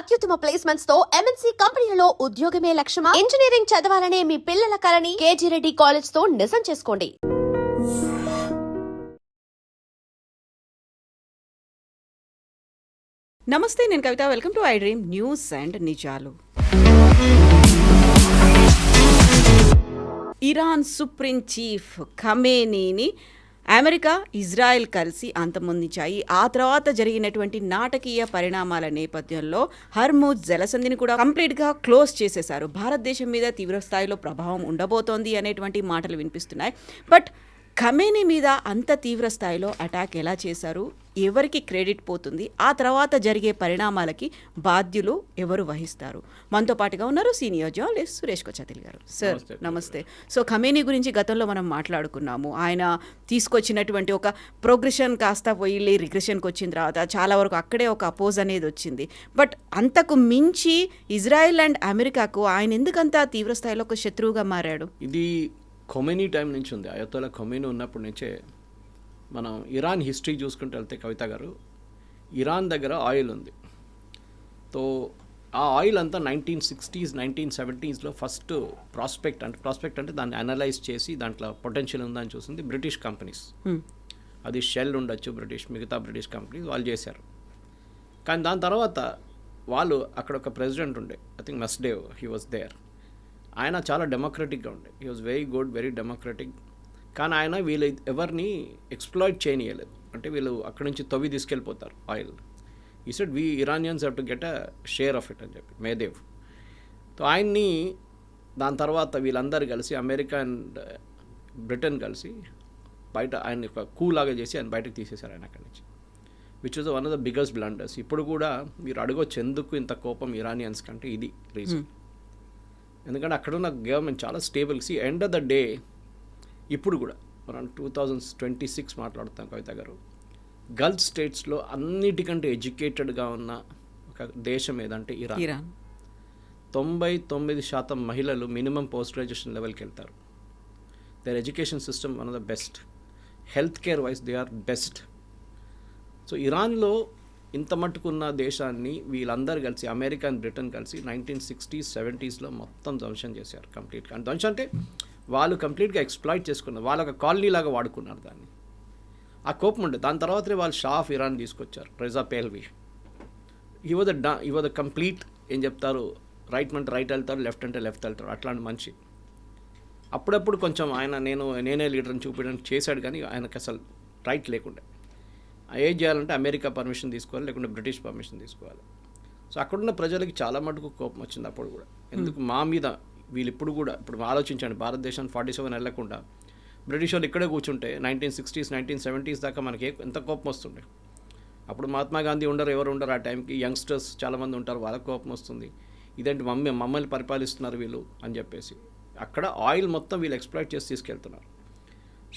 అత్యుత్తమ ప్లేస్మెంట్స్ తో ఎంఎన్సీ కంపెనీలలో ఉద్యోగమే లక్ష్యమా? ఇంజనీరింగ్ చదవాలనే మీ పిల్లల కలని కేజీ రెడ్డి కాలేజ్ తో నిజం చేసుకోండి. నమస్తే, నేను Kavitha. Welcome to I Dream News and నిజాలు. ఇరాన్ సుప్రీం చీఫ్ ఖమేనీని అమెరికా, ఇజ్రాయెల్ కలిసి అంతమొందించాయి. ఆ తర్వాత జరిగినటువంటి నాటకీయ పరిణామాల నేపథ్యంలో హర్ముజ్ జలసంధిని కూడా కంప్లీట్గా క్లోజ్ చేసేశారు. భారతదేశం మీద తీవ్రస్థాయిలో ప్రభావం ఉండబోతోంది అనేటువంటి మాటలు వినిపిస్తున్నాయి. బట్ ఖమేనీ మీద అంత తీవ్ర స్థాయిలో అటాక్ ఎలా చేశారు, ఎవరికి క్రెడిట్ పోతుంది, ఆ తర్వాత జరిగే పరిణామాలకి బాధ్యులు ఎవరు వహిస్తారు? మనతో పాటుగా ఉన్నారు సీనియర్ జర్నలిస్ట్ సురేష్ కొచ్చాతిల్ గారు. సార్ నమస్తే. సో ఖమేనీ గురించి గతంలో మనం మాట్లాడుకున్నాము. ఆయన తీసుకొచ్చినటువంటి ఒక ప్రోగ్రెషన్ కాస్త పోయి రిగ్రెషన్కి వచ్చిన తర్వాత చాలా వరకు అక్కడే ఒక అపోజ్ అనేది వచ్చింది. బట్ అంతకు మించి ఇజ్రాయెల్ అండ్ అమెరికాకు ఆయన ఎందుకంత తీవ్ర స్థాయిలో ఒక శత్రువుగా మారాడు? ఇది ఖొమైనీ టైం నుంచి ఉంది. అయతోలా ఖొమైనీ ఉన్నప్పటి నుంచే మనం ఇరాన్ హిస్టరీ చూసుకుంటూ వెళ్తే కవిత గారు, ఇరాన్ దగ్గర ఆయిల్ ఉంది. సో ఆ ఆయిల్ అంతా 1960s 1970sలో ఫస్ట్ ప్రాస్పెక్ట్ అంటే దాన్ని అనలైజ్ చేసి దాంట్లో పొటెన్షియల్ ఉందని చూసింది బ్రిటిష్ కంపెనీస్. అది షెల్ ఉండొచ్చు, మిగతా బ్రిటిష్ కంపెనీస్ వాళ్ళు చేశారు. కానీ దాని తర్వాత వాళ్ళు అక్కడ ఒక ప్రెసిడెంట్ ఉండే, ఐ థింక్ మెస్డేవ్, హీ వాజ్ దేర్. ఆయన చాలా డెమోక్రటిక్గా ఉండే, he was very good, very democratic. కానీ ఆయన వీళ్ళు ఎవరిని ఎక్స్ప్లాయిట్ చేయనీయలేదు. అంటే వీళ్ళు అక్కడి నుంచి తవ్వి తీసుకెళ్ళిపోతారు ఆయిల్. ఈ said we Iranians have to get a share of it అని చెప్పి మేదేవ్. సో ఆయన్ని దాని తర్వాత వీళ్ళందరూ కలిసి అమెరికా అండ్ బ్రిటన్ కలిసి బయట ఆయన ఒక కూలాగా చేసి ఆయన బయటకు తీసేశారు ఆయన అక్కడి నుంచి, which is one of the biggest blunders. ఇప్పుడు కూడా మీరు అడగొచ్చు ఎందుకు ఇంత కోపం ఇరానియన్స్ కంటే, ఇది రీజన్. ఎందుకంటే అక్కడున్న గవర్నమెంట్ చాలా stable. See end of the day ఇప్పుడు కూడా మనం 2026 మాట్లాడుతాం కవిత గారు. గల్ఫ్ స్టేట్స్లో అన్నిటికంటే ఎడ్యుకేటెడ్గా ఉన్న ఒక దేశం ఏదంటే ఇరాన్. 99% మహిళలు మినిమం పోస్ట్ గ్రాడ్యుయేషన్ లెవెల్కి వెళ్తారు. Their education system one of the best. Health care wise they are best. So ఇరాన్లో ఇంత మట్టుకున్న దేశాన్ని వీళ్ళందరూ కలిసి, అమెరికా అండ్ బ్రిటన్ కలిసి 1960s 70sలో మొత్తం ధ్వంసం చేశారు కంప్లీట్గా. అండ్ ధ్వంసం అంటే వాళ్ళు కంప్లీట్గా ఎక్స్ప్లాయిట్ చేసుకున్నారు, వాళ్ళ ఒక కాలనీ లాగా వాడుకున్నారు దాన్ని. ఆ కోపం ఉండే. దాని తర్వాతనే వాళ్ళు షా ఆఫ్ ఇరాన్ తీసుకొచ్చారు, రెజా పేల్వి. ఈ వాజ్ కంప్లీట్, ఏం చెప్తారు, రైట్ అంటే రైట్ వెళ్తారు, లెఫ్ట్ అంటే లెఫ్ట్ వెళ్తారు, అట్లాంటి మనిషి. అప్పుడప్పుడు కొంచెం ఆయన నేనే లీడర్ని చూపించడానికి చేశాడు, కానీ ఆయనకు అసలు రైట్ లేకుండే. ఏం చేయాలంటే అమెరికా పర్మిషన్ తీసుకోవాలి, లేకుంటే బ్రిటిష్ పర్మిషన్ తీసుకోవాలి. సో అక్కడున్న ప్రజలకి చాలా మటుకు కోపం వచ్చింది అప్పుడు కూడా. ఎందుకు మా మీద వీళ్ళు ఇప్పుడు కూడా, ఇప్పుడు ఆలోచించండి, భారతదేశాన్ని 47 వెళ్ళకుండా బ్రిటిష్ వాళ్ళు ఇక్కడే కూర్చుంటే 1960s 1970s దాకా మనకి ఎంత కోపం వస్తుండే. అప్పుడు మహాత్మా గాంధీ ఉండరు, ఎవరు ఉండరు ఆ టైంకి, యంగ్స్టర్స్ చాలామంది ఉంటారు, వాళ్ళకి కోపం వస్తుంది. ఇదేంటి మమ్మల్ని పరిపాలిస్తున్నారు వీళ్ళు అని చెప్పేసి. అక్కడ ఆయిల్ మొత్తం వీళ్ళు ఎక్స్ప్లాయిట్ చేసి తీసుకెళ్తున్నారు.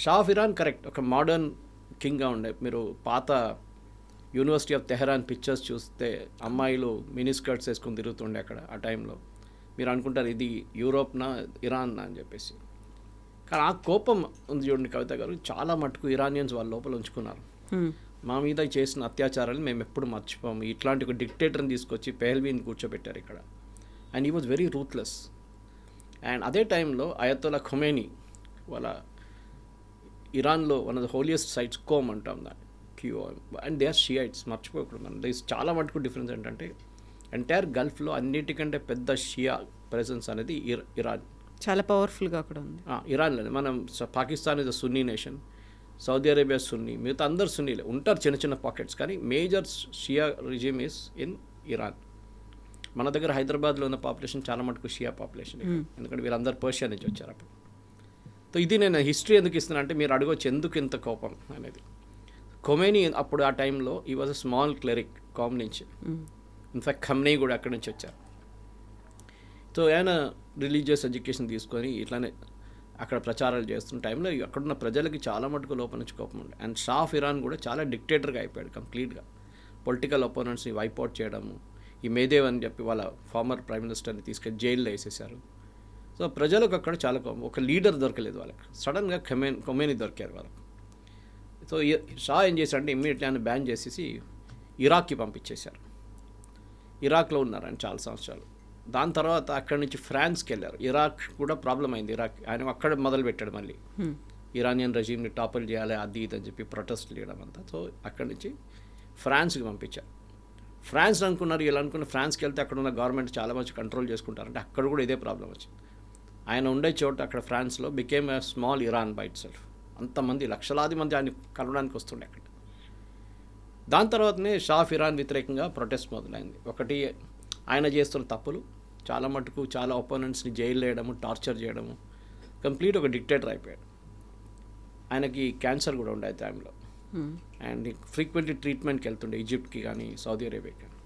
షా ఆఫ్ ఇరాన్ కరెక్ట్, ఒక మోడర్న్ కింగ్గా ఉండే. మీరు పాత యూనివర్సిటీ ఆఫ్ తెహరాన్ పిక్చర్స్ చూస్తే అమ్మాయిలు మినీ స్కర్ట్స్ వేసుకొని తిరుగుతుండే అక్కడ ఆ టైంలో. మీరు అనుకుంటారు ఇది యూరోప్నా ఇరాన్నా అని చెప్పేసి. కానీ ఆ కోపం ఉంది చూడండి కవిత గారు, చాలా మటుకు ఇరానియన్స్ వాళ్ళ లోపల ఉంచుకున్నారు. మా మీద చేసిన అత్యాచారాలు మేము ఎప్పుడు మర్చిపోము. ఇట్లాంటి ఒక డిక్టేటర్ని తీసుకొచ్చి పెహల్వీని కూర్చోబెట్టారు ఇక్కడ. And he was very ruthless. And అదే టైంలో అయతోలా ఖొమైనీ వాళ్ళ ఇరాన్లో one of the holiest sites Qom అంటాం దాన్ని, QOM, and they are Shiites. మర్చిపోకూడదు మనం. దిస్ చాలా మటుకు డిఫరెన్స్ ఏంటంటే ఎంటైర్ గల్ఫ్లో అన్నిటికంటే పెద్ద షియా ప్రెసెన్స్ అనేది ఇరాన్. చాలా పవర్ఫుల్గా కూడా ఉంది ఇరాన్లోనే. మనం Pakistan is a Sunni nation, Saudi Arabia Sunni, మిగతా అందరు సున్నీలే ఉంటారు, చిన్న చిన్న పాకెట్స్. కానీ major Shia regime is in Iran. మన దగ్గర హైదరాబాద్లో ఉన్న పాపులేషన్ చాలా మటుకు షియా పాపులేషన్, ఎందుకంటే వీళ్ళందరూ పర్షియా నుంచి వచ్చారు అప్పుడు. సో ఇది నేను హిస్టరీ ఎందుకు ఇస్తున్నా అంటే మీరు అడగవచ్చు ఎందుకు ఇంత కోపం అనేది. ఖొమైనీ అప్పుడు ఆ టైంలో ఈ was a small cleric Qom నుంచి. ఇన్ఫ్యాక్ట్ ఖమ్నీ కూడా అక్కడి నుంచి వచ్చారు. సో ఆయన రిలీజియస్ ఎడ్యుకేషన్ తీసుకొని ఇట్లానే అక్కడ ప్రచారాలు చేస్తున్న టైంలో అక్కడున్న ప్రజలకి చాలా మటుకు లోపల నుంచి కోపం ఉండే. అండ్ షా ఆఫ్ ఇరాన్ కూడా చాలా డిక్టేటర్గా అయిపోయాడు కంప్లీట్గా. పొలిటికల్ ఒపోనెంట్స్ని వైప్అవుట్ చేయడము, ఈ మేదేవ్ అని చెప్పి వాళ్ళ ఫార్మర్ ప్రైమ్ మినిస్టర్ని తీసుకెళ్ళి జైల్లో వేసేసారు. సో ప్రజలకు అక్కడ చాలా కోపం. ఒక లీడర్ దొరకలేదు వాళ్ళకి. సడన్గా ఖొమైనీ దొరికారు వాళ్ళకి. సో షా ఏం చేశారంటే ఇమ్మీడియట్లీ ఆయన బ్యాన్ చేసేసి ఇరాక్కి పంపించేశారు. ఇరాక్లో ఉన్నారు ఆయన చాలా సంవత్సరాలు. దాని తర్వాత అక్కడి నుంచి ఫ్రాన్స్కి వెళ్ళారు. ఇరాక్ కూడా ప్రాబ్లం అయింది. ఇరాక్ ఆయన అక్కడ మొదలు పెట్టాడు మళ్ళీ ఇరానియన్ రెజీమ్ని టాపుల్ చేయాలి అది ఇది అని చెప్పి ప్రొటెస్ట్ చేయడం అంతా. సో అక్కడి నుంచి ఫ్రాన్స్కి పంపించారు. ఫ్రాన్స్ అనుకున్నారు, వీళ్ళు అనుకున్న ఫ్రాన్స్కి వెళ్తే అక్కడ ఉన్న గవర్నమెంట్ చాలా మంచి కంట్రోల్ చేసుకుంటారంటే అక్కడ కూడా ఇదే ప్రాబ్లం వచ్చింది. ఆయన ఉండే చోట అక్కడ ఫ్రాన్స్లో became a small Iran by it self. అంతమంది లక్షలాది మంది ఆయన కలవడానికి వస్తుండే అక్కడ. దాని తర్వాతనే షా ఆఫ్ ఇరాన్ వ్యతిరేకంగా ప్రొటెస్ట్ మొదలైంది. ఒకటి ఆయన చేస్తున్న తప్పులు, చాలా మటుకు చాలా ఒపోనెంట్స్ని జైలు వేయడము, టార్చర్ చేయడము, కంప్లీట్ ఒక డిక్టేటర్ అయిపోయాడు. ఆయనకి క్యాన్సర్ కూడా ఉండే టైంలో అండ్ ఫ్రీక్వెంట్లీ ట్రీట్మెంట్కి వెళ్తుండే ఈజిప్ట్కి కానీ సౌదీ అరేబియాకి కానీ.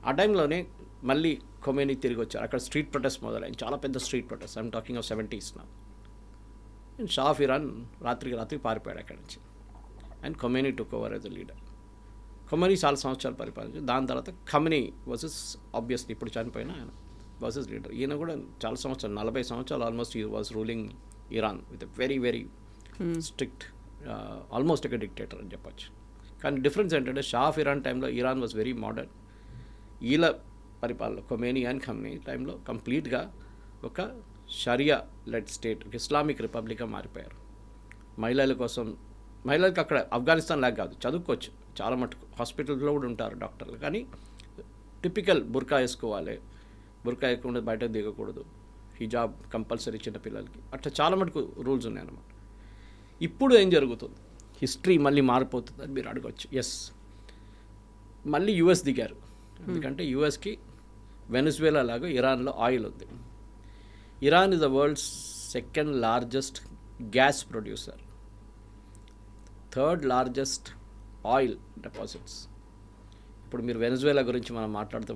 ఆ టైంలోనే మళ్ళీ ఖొమేనీ తిరిగి వచ్చారు. అక్కడ స్ట్రీట్ ప్రొటెస్ట్ మొదలైంది, చాలా పెద్ద street protest. I'm talking of 70s నా. అండ్ షా ఆఫ్ ఇరాన్ రాత్రికి పారిపోయాడు అక్కడి నుంచి. And Khomeini took over as a leader. Khomeini చాలా సంవత్సరాలు పరిపాలించారు. దాని తర్వాత ఖమెనీ వర్సెస్ ఆబ్వియస్లీ ఇప్పుడు చనిపోయిన ఆయన వర్సెస్ లీడర్. ఈయన కూడా చాలా సంవత్సరాలు 40 సంవత్సరాలు ఆల్మోస్ట్ ఈ was ruling Iran with very very strict, almost ఒక డిక్టేటర్ అని చెప్పచ్చు. కానీ డిఫరెన్స్ ఏంటంటే షా ఆఫ్ ఇరాన్ టైంలో ఇరాన్ వాజ్ వెరీ మోడర్న్. ఈల పరిపాలన ఖొమేనీ అండ్ ఖమెనీ టైంలో కంప్లీట్గా ఒక షరియా లెడ్ స్టేట్, ఇస్లామిక్ రిపబ్లిక్గా మారిపోయారు. మహిళల కోసం, మహిళలకు అక్కడ ఆఫ్ఘనిస్తాన్ లాగా కాదు, చదువుకోవచ్చు చాలా మటుకు, హాస్పిటల్స్లో కూడా ఉంటారు డాక్టర్లు. కానీ టిపికల్ బుర్కా వేసుకోవాలి, బుర్కా వేయకుండా బయటకు దిగకూడదు, హిజాబ్ కంపల్సరీ చిన్నపిల్లలకి, అట్లా చాలా మటుకు రూల్స్ ఉన్నాయన్నమాట. ఇప్పుడు ఏం జరుగుతుంది, హిస్టరీ మళ్ళీ మారిపోతుంది అని మీరు అడగవచ్చు. ఎస్, మళ్ళీ యుఎస్ దిగారు. ఎందుకంటే యుఎస్కి వెనిజువేలా లాగా ఇరాన్లో ఆయిల్ ఉంది. Iran is the world's second largest gas producer, third largest oil deposits. ఇప్పుడు మీరు వెనిజువేలా గురించి మనం మాట్లాడుతూ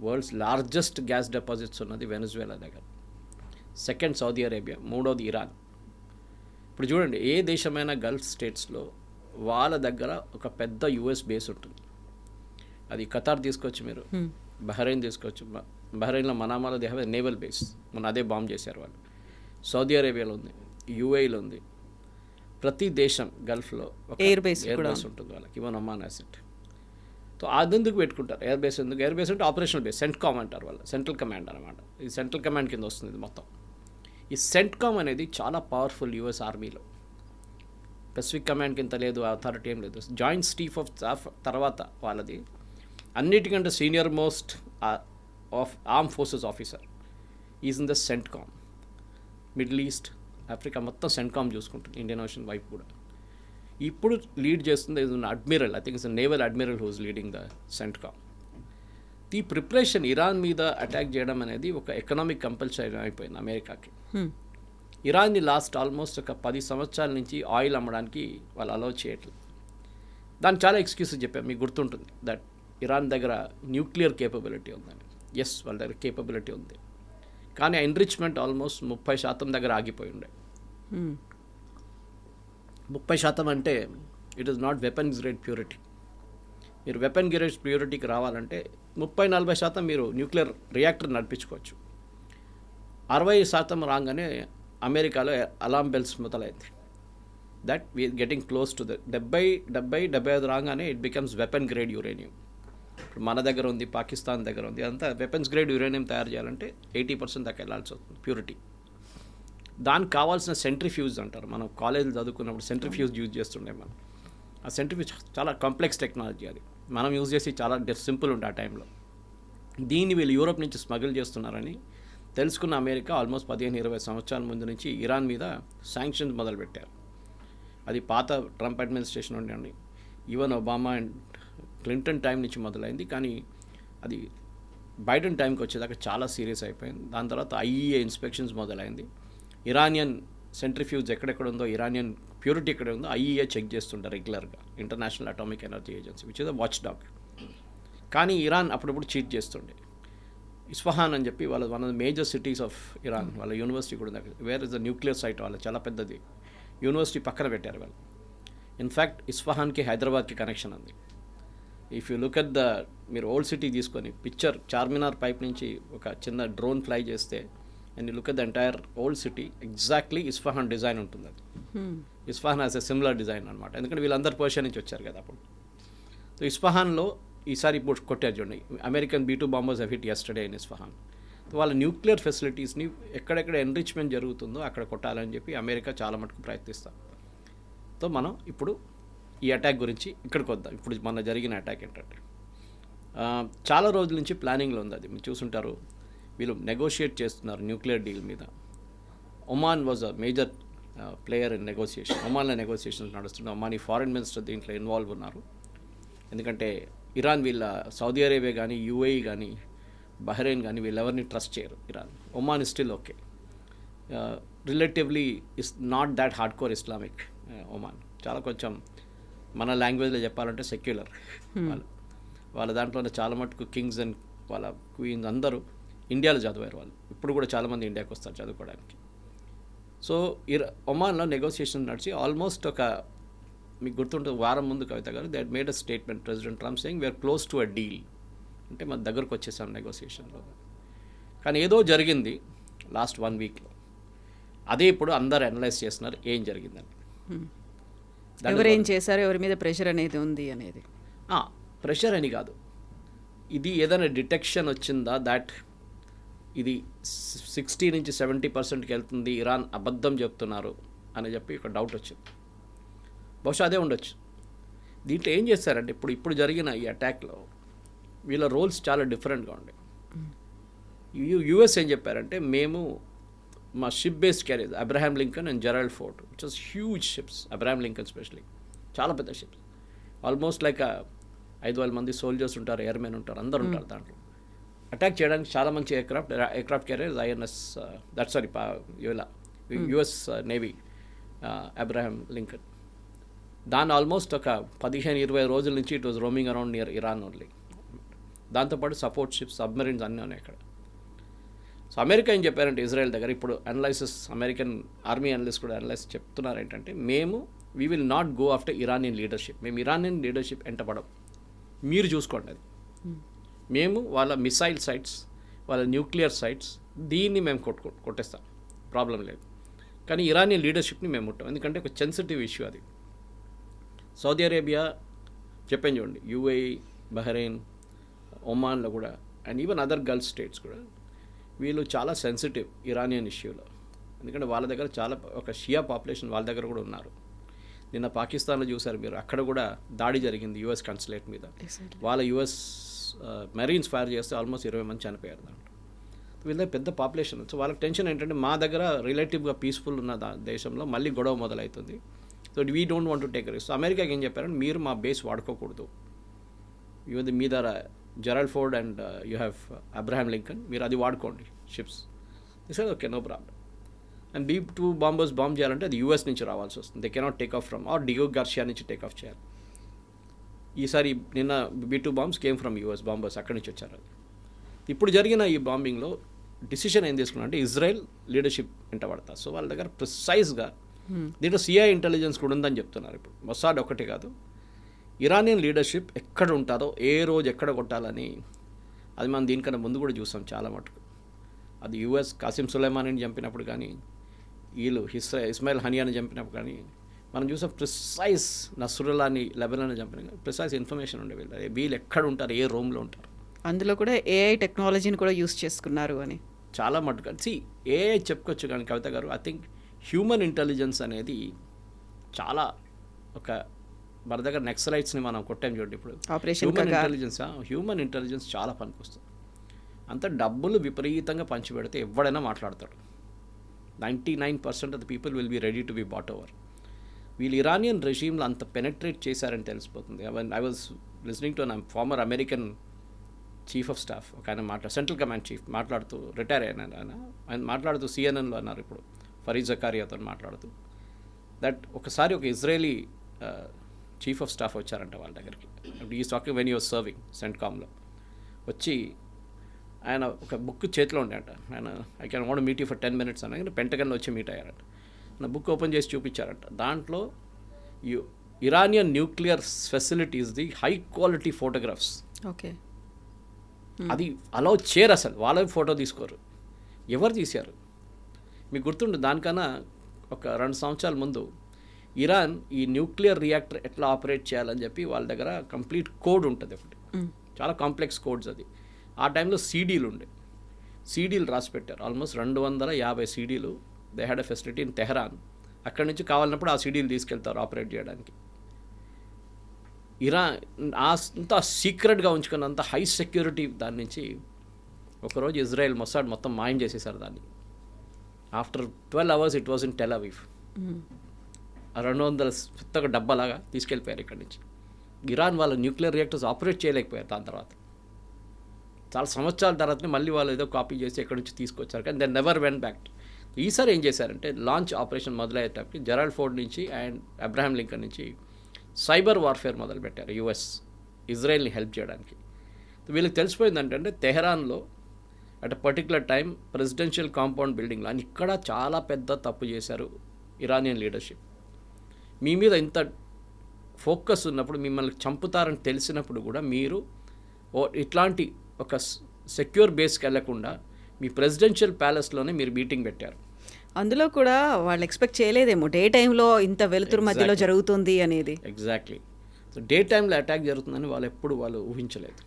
వరల్డ్స్ లార్జెస్ట్ గ్యాస్ డిపాజిట్స్ ఉన్నది వెనిజువేలా దగ్గర. సెకండ్ సౌదీ అరేబియా, మూడోది ఇరాన్. ఇప్పుడు చూడండి, ఏ దేశమైనా గల్ఫ్ స్టేట్స్లో వాళ్ళ దగ్గర ఒక పెద్ద యుఎస్ బేస్ ఉంటుంది. అది ఖతార్ తీసుకోవచ్చు, మీరు బహ్రెయిన్ తీసుకోవచ్చు. బహ్రెయిన్లో మనామాలో they have a naval base, మొన్న అదే బాంబ్ చేశారు వాళ్ళు. సౌదీ అరేబియాలో ఉంది, యూఏఈలో ఉంది. ప్రతి దేశం గల్ఫ్లో ఒక ఎయిర్ బేస్ ఉంటుంది వాళ్ళకి, ఈవెన్ ఒమాన్ అసెట్. సో అదెందుకు పెట్టుకుంటారు ఎయిర్ బేస్? ఎందుకు ఎయిర్ బేస్ అంటే ఆపరేషనల్ బేస్, సెంట్కామ్ అంటారు వాళ్ళు, సెంట్రల్ కమాండ్ అనమాట. ఇది సెంట్రల్ కమాండ్ కింద వస్తుంది ఇది మొత్తం. ఈ సెంట్కామ్ అనేది చాలా పవర్ఫుల్ యుఎస్ ఆర్మీలో. పెసిఫిక్ కమాండ్ కింద లేదు, అథారిటీ ఏం లేదు. జాయింట్ చీఫ్ ఆఫ్ స్టాఫ్ తర్వాత వాళ్ళది అన్నిటికంటే senior most of arm forces officer is in the CENTCOM. Middle East, Africa మొత్తం సెంట్కామ్ చూసుకుంటుంది, ఇండియన్ ఓషన్ వైపు కూడా. ఇప్పుడు లీడ్ చేస్తుంది admiral, I think it's naval admiral who's leading the CENTCOM. ఈ ప్రిపరేషన్ ఇరాన్ మీద అటాక్ చేయడం అనేది ఒక ఎకనామిక్ కంపల్సరీ అయిపోయింది అమెరికాకి. ఇరాన్ని లాస్ట్ ఆల్మోస్ట్ ఒక 10 సంవత్సరాల నుంచి ఆయిల్ అమ్మడానికి వాళ్ళు అలౌ చేయట్లేదు. దానికి చాలా ఎక్స్క్యూజెస్ చెప్పారు, మీకు గుర్తుంటుంది దట్ ఇరాన్ దగ్గర న్యూక్లియర్ కేపబిలిటీ ఉందని. ఎస్, వాళ్ళ దగ్గర కేపబిలిటీ ఉంది, కానీ ఎన్రిచ్మెంట్ ఆల్మోస్ట్ 30% దగ్గర ఆగిపోయి ఉండే. 30% అంటే it is not weapon grade purity. మీరు వెపన్ గ్రేడ్ ప్యూరిటీకి రావాలంటే 30-40% మీరు న్యూక్లియర్ రియాక్టర్ నడిపించుకోవచ్చు. 60% రాగానే అమెరికాలో అలామ్ బెల్స్ మొదలైంది that we're getting close to the 70-75 రాగానే it becomes weapon grade uranium. ఇప్పుడు మన దగ్గర ఉంది, పాకిస్తాన్ దగ్గర ఉంది, అంతా వెపన్స్ గ్రేడ్ యురేనియం తయారు చేయాలంటే 80% దాకా వెళ్ళాల్సి వస్తుంది ప్యూరిటీ. దానికి కావాల్సిన సెంట్రిఫ్యూజ్ అంటారు, మనం కాలేజీలో చదువుకున్నప్పుడు సెంట్రిఫ్యూజ్ యూజ్ చేస్తుండే మనం. ఆ సెంట్రిఫ్యూజ్ చాలా కాంప్లెక్స్ టెక్నాలజీ, అది మనం యూజ్ చేసి చాలా సింపుల్ ఉండే ఆ టైంలో. దీన్ని వీళ్ళు యూరోప్ నుంచి స్మగిల్ చేస్తున్నారని తెలుసుకున్న అమెరికా ఆల్మోస్ట్ 15-20 సంవత్సరాల ముందు నుంచి ఇరాన్ మీద శాంక్షన్స్ మొదలుపెట్టారు. అది పాత ట్రంప్ అడ్మినిస్ట్రేషన్ ఉండండి, even Obama and Clinton time నుంచి మొదలైంది. కానీ అది బైడెన్ టైంకి వచ్చేదాకా చాలా సీరియస్ అయిపోయింది. దాని తర్వాత ఐఈఏ ఇన్స్పెక్షన్స్ మొదలైంది. ఇరానియన్ సెంట్రిఫ్యూజ్ ఎక్కడెక్కడ ఉందో, ఇరానియన్ ప్యూరిటీ ఎక్కడ ఉందో ఐఈఏ చెక్ చేస్తుంటారు రెగ్యులర్గా, International Atomic Energy Agency, which is a watch dog. కానీ ఇరాన్ అప్పుడప్పుడు చీట్ చేస్తుండే. ఇస్ఫహాన్ అని చెప్పి వాళ్ళ one of the major cities of Iran, వాళ్ళ యూనివర్సిటీ కూడా ఉంది, where is the nuclear site, వాళ్ళ చాలా పెద్దది యూనివర్సిటీ పక్కన పెట్టారు వాళ్ళు. ఇన్ఫ్యాక్ట్ ఇస్ఫహాన్కి హైదరాబాద్కి కనెక్షన్ ఉంది. If you look at the, మీరు ఓల్డ్ సిటీ తీసుకొని పిక్చర్ చార్మినార్ పైప్ నుంచి ఒక చిన్న డ్రోన్ ఫ్లై చేస్తే and you look at the entire old city, exactly Isfahan design ఉంటుంది. అది Isfahan has a similar design అనమాట, ఎందుకంటే వీళ్ళందరూ పర్షియా నుంచి వచ్చారు కదా అప్పుడు. సో ఇస్ఫహాన్లో ఈసారి ఇప్పుడు కొట్టారు చూడండి, American B-2 bombers have hit yesterday in Isfahan. వాళ్ళ న్యూక్లియర్ ఫెసిలిటీస్ని ఎక్కడెక్కడ ఎన్రిచ్మెంట్ జరుగుతుందో అక్కడ కొట్టాలని చెప్పి అమెరికా చాలా మటుకు ప్రయత్నిస్తాం. సో మనం ఇప్పుడు ఈ అటాక్ గురించి ఇక్కడికి వద్దాం. ఇప్పుడు మన జరిగిన అటాక్ ఏంటంటే చాలా రోజుల నుంచి ప్లానింగ్లో ఉంది. అది మీరు చూసుంటారు, వీళ్ళు నెగోషియేట్ చేస్తున్నారు న్యూక్లియర్ డీల్ మీద. Oman was a major player in negotiation. ఒమాన్లో నెగోసియేషన్స్ నడుస్తున్నాయి. ఒమానీ ఫారిన్ మినిస్టర్ దీంట్లో ఇన్వాల్వ్ ఉన్నారు. ఎందుకంటే ఇరాన్ వీళ్ళ సౌదీ అరేబియా కానీ UAE కానీ బహ్రెయిన్ కానీ వీళ్ళెవరిని ట్రస్ట్ చేయరు. Iran, Oman is still okay, relatively is not that hardcore Islamic. Oman చాలా కొంచెం మన లాంగ్వేజ్లో చెప్పాలంటే సెక్యులర్. వాళ్ళ దాంట్లోనే చాలా మటుకు కింగ్స్ అండ్ వాళ్ళ క్వీన్స్ అందరూ ఇండియాలో చదివారు. వాళ్ళు ఇప్పుడు కూడా చాలామంది ఇండియాకి వస్తారు చదువుకోవడానికి. సో ఒమాన్లో నెగోసియేషన్ నడిచి ఆల్మోస్ట్ ఒక, మీకు గుర్తుంటుంది, వారం ముందు Kavitha garu they made a statement, president Trump saying we're close to a deal, అంటే మన దగ్గరకు వచ్చేసాం నెగోసియేషన్లో. కానీ ఏదో జరిగింది లాస్ట్ 1 వీక్లో. అదే ఇప్పుడు అందరు అనలైజ్ చేస్తున్నారు ఏం జరిగిందని. ఎవరేం చేశారు, ఎవరి మీద ప్రెషర్ అనేది ఉంది అనేది. ప్రెషర్ అని కాదు, ఇది ఏదైనా డిటెక్షన్ వచ్చిందా దాట్ ఇది 60 నుంచి 70%కి వెళ్తుంది, ఇరాన్ అబద్ధం చెప్తున్నారు అని చెప్పి ఒక డౌట్ వచ్చింది. బహుశా అదే ఉండొచ్చు. దీంట్లో ఏం చేస్తారంటే ఇప్పుడు జరిగిన ఈ అటాక్లో వీళ్ళ రోల్స్ చాలా డిఫరెంట్గా ఉండే. US ఏం చెప్పారంటే, మేము మా ship based carriers Abraham Lincoln and Gerald Ford, which was huge ships, Abraham Lincoln especially, చాలా పెద్ద షిప్స్, ఆల్మోస్ట్ లైక్ 5,000 మంది సోల్జర్స్ ఉంటారు, ఎయిర్మెన్ ఉంటారు, అందరు ఉంటారు దాంట్లో. అటాక్ చేయడానికి చాలా మంచి aircraft carriers INS US navy Abraham Lincoln. దాన్ని ఆల్మోస్ట్ ఒక 15-20 రోజుల నుంచి it was roaming around near Iran only. దాంతోపాటు సపోర్ట్ షిప్స్, సబ్మెరీన్స్ అన్నీ ఉన్నాయి అక్కడ. సో అమెరికా ఏం చెప్పారంటే ఇజ్రాయెల్ దగ్గర, ఇప్పుడు అనలైసిస్ అమెరికన్ ఆర్మీ అనలిస్ట్ కూడా అనలైజ్ చెప్తున్నారు ఏంటంటే, we will not go after Iranian leadership, మేము ఇరానియన్ లీడర్షిప్ ఎంటపడం, మీరు చూసుకోండి అది. మేము వాళ్ళ మిసైల్ సైట్స్, వాళ్ళ న్యూక్లియర్ సైట్స్, దీన్ని మేము కొట్టేస్తాం, ప్రాబ్లం లేదు. కానీ ఇరానియన్ లీడర్షిప్ని మేము ముట్టాం, ఎందుకంటే ఒక సెన్సిటివ్ ఇష్యూ అది. సౌదీ అరేబియా చెప్పాను చూడండి, UAE, బహ్రెయిన్, ఒమాన్లో కూడా, and even other Gulf states కూడా వీళ్ళు చాలా సెన్సిటివ్ ఇరానియన్ ఇష్యూలో. ఎందుకంటే వాళ్ళ దగ్గర చాలా ఒక షియా పాపులేషన్ వాళ్ళ దగ్గర కూడా ఉన్నారు. నిన్న పాకిస్తాన్లో చూసారు మీరు, అక్కడ కూడా దాడి జరిగింది US కన్సులేట్ మీద. వాళ్ళ US మెరీన్స్ ఫైర్ చేస్తే ఆల్మోస్ట్ 20 మంది చనిపోయారు దాంట్లో. వీళ్ళ పెద్ద పాపులేషన్. సో వాళ్ళకి టెన్షన్ ఏంటంటే, మా దగ్గర రిలేటివ్గా పీస్ఫుల్ ఉన్న దేశంలో మళ్ళీ గొడవ మొదలవుతుంది. So we don't want to take risk. So అమెరికాకి ఏం చెప్పారంటే, మీరు మా బేస్ వాడుకోకూడదు, మీ దగ్గర Gerald Ford and you have Abraham Lincoln, మీరు అది వాడుకోండి ships. This okay, no problem. And B-2 bombers bomb చేయాలంటే అది US నుంచి రావాల్సి వస్తుంది. They cannot take off from ఆర్ డియో గార్షియా నుంచి టేక్ ఆఫ్ చేయాలి. ఈసారి నిన్న B-2 bombs came from US bombers, అక్కడి నుంచి వచ్చారు. అది ఇప్పుడు జరిగిన ఈ బాంబింగ్లో డిసిషన్ ఏం తీసుకున్నారంటే, ఇజ్రాయెల్ లీడర్షిప్ వెంట పడతారు. సో వాళ్ళ దగ్గర ప్రిసైజ్గా దీంట్లో CIA ఇంటెలిజెన్స్ కూడా ఉందని చెప్తున్నారు. ఇప్పుడు మొసాడ్ ఒకటి కాదు, ఇరానియన్ లీడర్షిప్ ఎక్కడ ఉంటుందో, ఏ రోజు ఎక్కడ కొట్టాలని, అది మనం దీనికన్నా ముందు కూడా చూసాం చాలా మటుకు. అది US కాసిం సులైమానీని చంపినప్పుడు కానీ, వీళ్ళు ఇస్మాయిల్ హనియాని చంపినప్పుడు కానీ మనం చూసాం. ప్రిసైజ్ నస్రుల్లాని లెబనాన్ని చంపిన ప్రిసైజ్ ఇన్ఫర్మేషన్ ఉండే వీళ్ళు ఎక్కడ ఉంటారు, ఏ రూమ్లో ఉంటారు. అందులో కూడా AI టెక్నాలజీని కూడా యూస్ చేసుకున్నారు అని చాలా మటుకు. AI చెప్పుకోవచ్చు కానీ కవిత గారు, ఐ థింక్ హ్యూమన్ ఇంటెలిజెన్స్ అనేది చాలా ఒక, మన దగ్గర నెక్సలైట్స్ని మనం కొట్టాం చూడండి ఇప్పుడు, హ్యూమన్ ఇంటెలిజెన్స్ చాలా పనికొస్తుంది. అంత డబ్బులు విపరీతంగా పంచిపెడితే ఎవడైనా మాట్లాడతాడు. 99% of the people will be ready to be bought over. వీళ్ళు ఇరానియన్ రెజీమ్లో అంత పెనెట్రేట్ చేశారని తెలిసిపోతుంది. I was listening to an former American chief of staff, ఒక ఆయన సెంట్రల్ కమాండ్ చీఫ్ మాట్లాడుతూ, రిటైర్ అయిన ఆయన మాట్లాడుతూ CNN లో అన్నారు ఇప్పుడు, ఫరీద్ జకారియాతో మాట్లాడుతూ, దట్ ఒకసారి ఒక ఇజ్రాయలీ చీఫ్ ఆఫ్ స్టాఫ్ వచ్చారంట వాళ్ళ దగ్గరికి. ఈ టాకింగ్ వెన్ యూఆర్ సర్వింగ్ సెంట్కామ్లో వచ్చి, ఆయన ఒక బుక్ చేతిలో ఉండేట. ఆయన I can want meet you for 10 minutes అని పెంటగన్లో వచ్చి మీట్ అయ్యారంట. నా బుక్ ఓపెన్ చేసి చూపించారంట. దాంట్లో ఇరానియన్ న్యూక్లియర్ ఫెసిలిటీస్ది హై క్వాలిటీ ఫోటోగ్రాఫ్స్. ఓకే, అది అలౌ చేయరు, అసలు వాళ్ళ ఫోటో తీసుకోరు. ఎవరు తీశారు మీకు గుర్తుంటుంది? దానికన్నా ఒక 2 సంవత్సరాల ముందు ఇరాన్ ఈ న్యూక్లియర్ రియాక్టర్ ఎట్లా ఆపరేట్ చేయాలని చెప్పి వాళ్ళ దగ్గర కంప్లీట్ కోడ్ ఉంటుంది ఒకటి. చాలా కాంప్లెక్స్ కోడ్స్ అది. ఆ టైంలో సీడీలు ఉండే, సీడీలు రాసి పెట్టారు. ఆల్మోస్ట్ 250 సీడీలు. They had a facility in Tehran. అక్కడి నుంచి కావాలన్నప్పుడు ఆ సీడీలు తీసుకెళ్తారు ఆపరేట్ చేయడానికి. ఇరాన్ అంత సీక్రెట్గా ఉంచుకున్నంత హై సెక్యూరిటీ దాని నుంచి ఒకరోజు ఇజ్రాయెల్ మొసాడ్ మొత్తం మాయం చేసేసారు దాన్ని. After 12 hours it was in Tel Aviv. 200 పెద్దగా డబ్బాలాగా తీసుకెళ్ళిపోయారు ఇక్కడి నుంచి. ఇరాన్ వాళ్ళ న్యూక్లియర్ రియాక్టర్స్ ఆపరేట్ చేయలేకపోయారు. దాని తర్వాత చాలా సంవత్సరాల తర్వాతనే మళ్ళీ వాళ్ళు ఏదో కాపీ చేసి ఎక్కడి నుంచి తీసుకొచ్చారు, కానీ దెన్ నెవర్ వెంట్ బ్యాక్. ఈసారి ఏం చేశారంటే లాంచ్ ఆపరేషన్ మొదలయ్యేటప్పటికి జెరాల్డ్ ఫోర్డ్ నుంచి అండ్ అబ్రహాం లింకన్ నుంచి సైబర్ వార్ఫేర్ మొదలుపెట్టారు యుఎస్ ఇజ్రాయెల్ని హెల్ప్ చేయడానికి. వీళ్ళకి తెలిసిపోయింది అంటే తెహరాన్లో at a particular time presidential compound బిల్డింగ్లో అని ఇక్కడ చాలా పెద్ద తప్పు చేశారు ఇరానియన్ లీడర్షిప్. మీ మీద ఇంత ఫోకస్ ఉన్నప్పుడు, మిమ్మల్ని చంపుతారని తెలిసినప్పుడు కూడా మీరు ఇట్లాంటి ఒక సెక్యూర్ బేస్కి వెళ్లకుండా మీ ప్రెసిడెన్షియల్ ప్యాలెస్లోనే మీరు మీటింగ్ పెట్టారు. అందులో కూడా వాళ్ళు ఎక్స్పెక్ట్ చేయలేదేమో డే టైంలో ఇంత వెలుతురు మధ్యలో జరుగుతుంది అనేది. ఎగ్జాక్ట్లీ. సో డే టైంలో అటాక్ జరుగుతుందని వాళ్ళు ఊహించలేదు.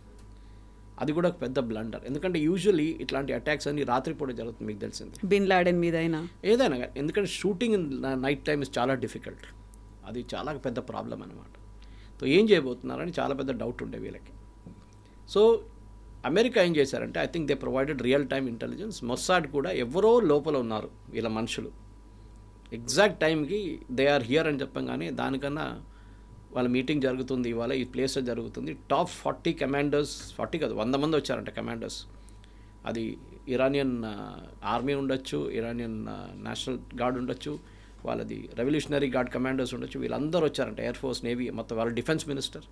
అది కూడా ఒక పెద్ద బ్లండర్. ఎందుకంటే యూజువలీ ఇట్లాంటి అటాక్స్ అన్ని రాత్రిపూట జరుగుతుంది, మీకు తెలిసింది. బిన్ లాడెన్ మీద అయినా ఏదైనా కానీ, ఎందుకంటే shooting in night time is చాలా డిఫికల్ట్. అది చాలా పెద్ద ప్రాబ్లం అనమాట. సో ఏం చేయబోతున్నారని చాలా పెద్ద డౌట్ ఉండే వీళ్ళకి. సో అమెరికా ఏం చేశారంటే, I think they provided real time intelligence. Mossad కూడా ఎవరో లోపల ఉన్నారు వీళ్ళ మనుషులు, ఎగ్జాక్ట్ టైంకి దే ఆర్ హియర్ అని చెప్పంగానే దానికన్నా వాళ్ళ మీటింగ్ జరుగుతుంది ఇవాళ ఈ ప్లేస్లో జరుగుతుంది. టాప్ 40 కమాండర్స్, 40 కాదు 100 మంది వచ్చారంట కమాండర్స్. అది ఇరానియన్ ఆర్మీ ఉండొచ్చు, ఇరానియన్ నేషనల్ గార్డ్ ఉండొచ్చు, వాళ్ళది రెవల్యూషనరీ గార్డ్ కమాండర్స్ ఉండొచ్చు. వీళ్ళందరూ వచ్చారంట, ఎయిర్ ఫోర్స్, నేవీ, మొత్తం వాళ్ళ డిఫెన్స్ మినిస్టర్.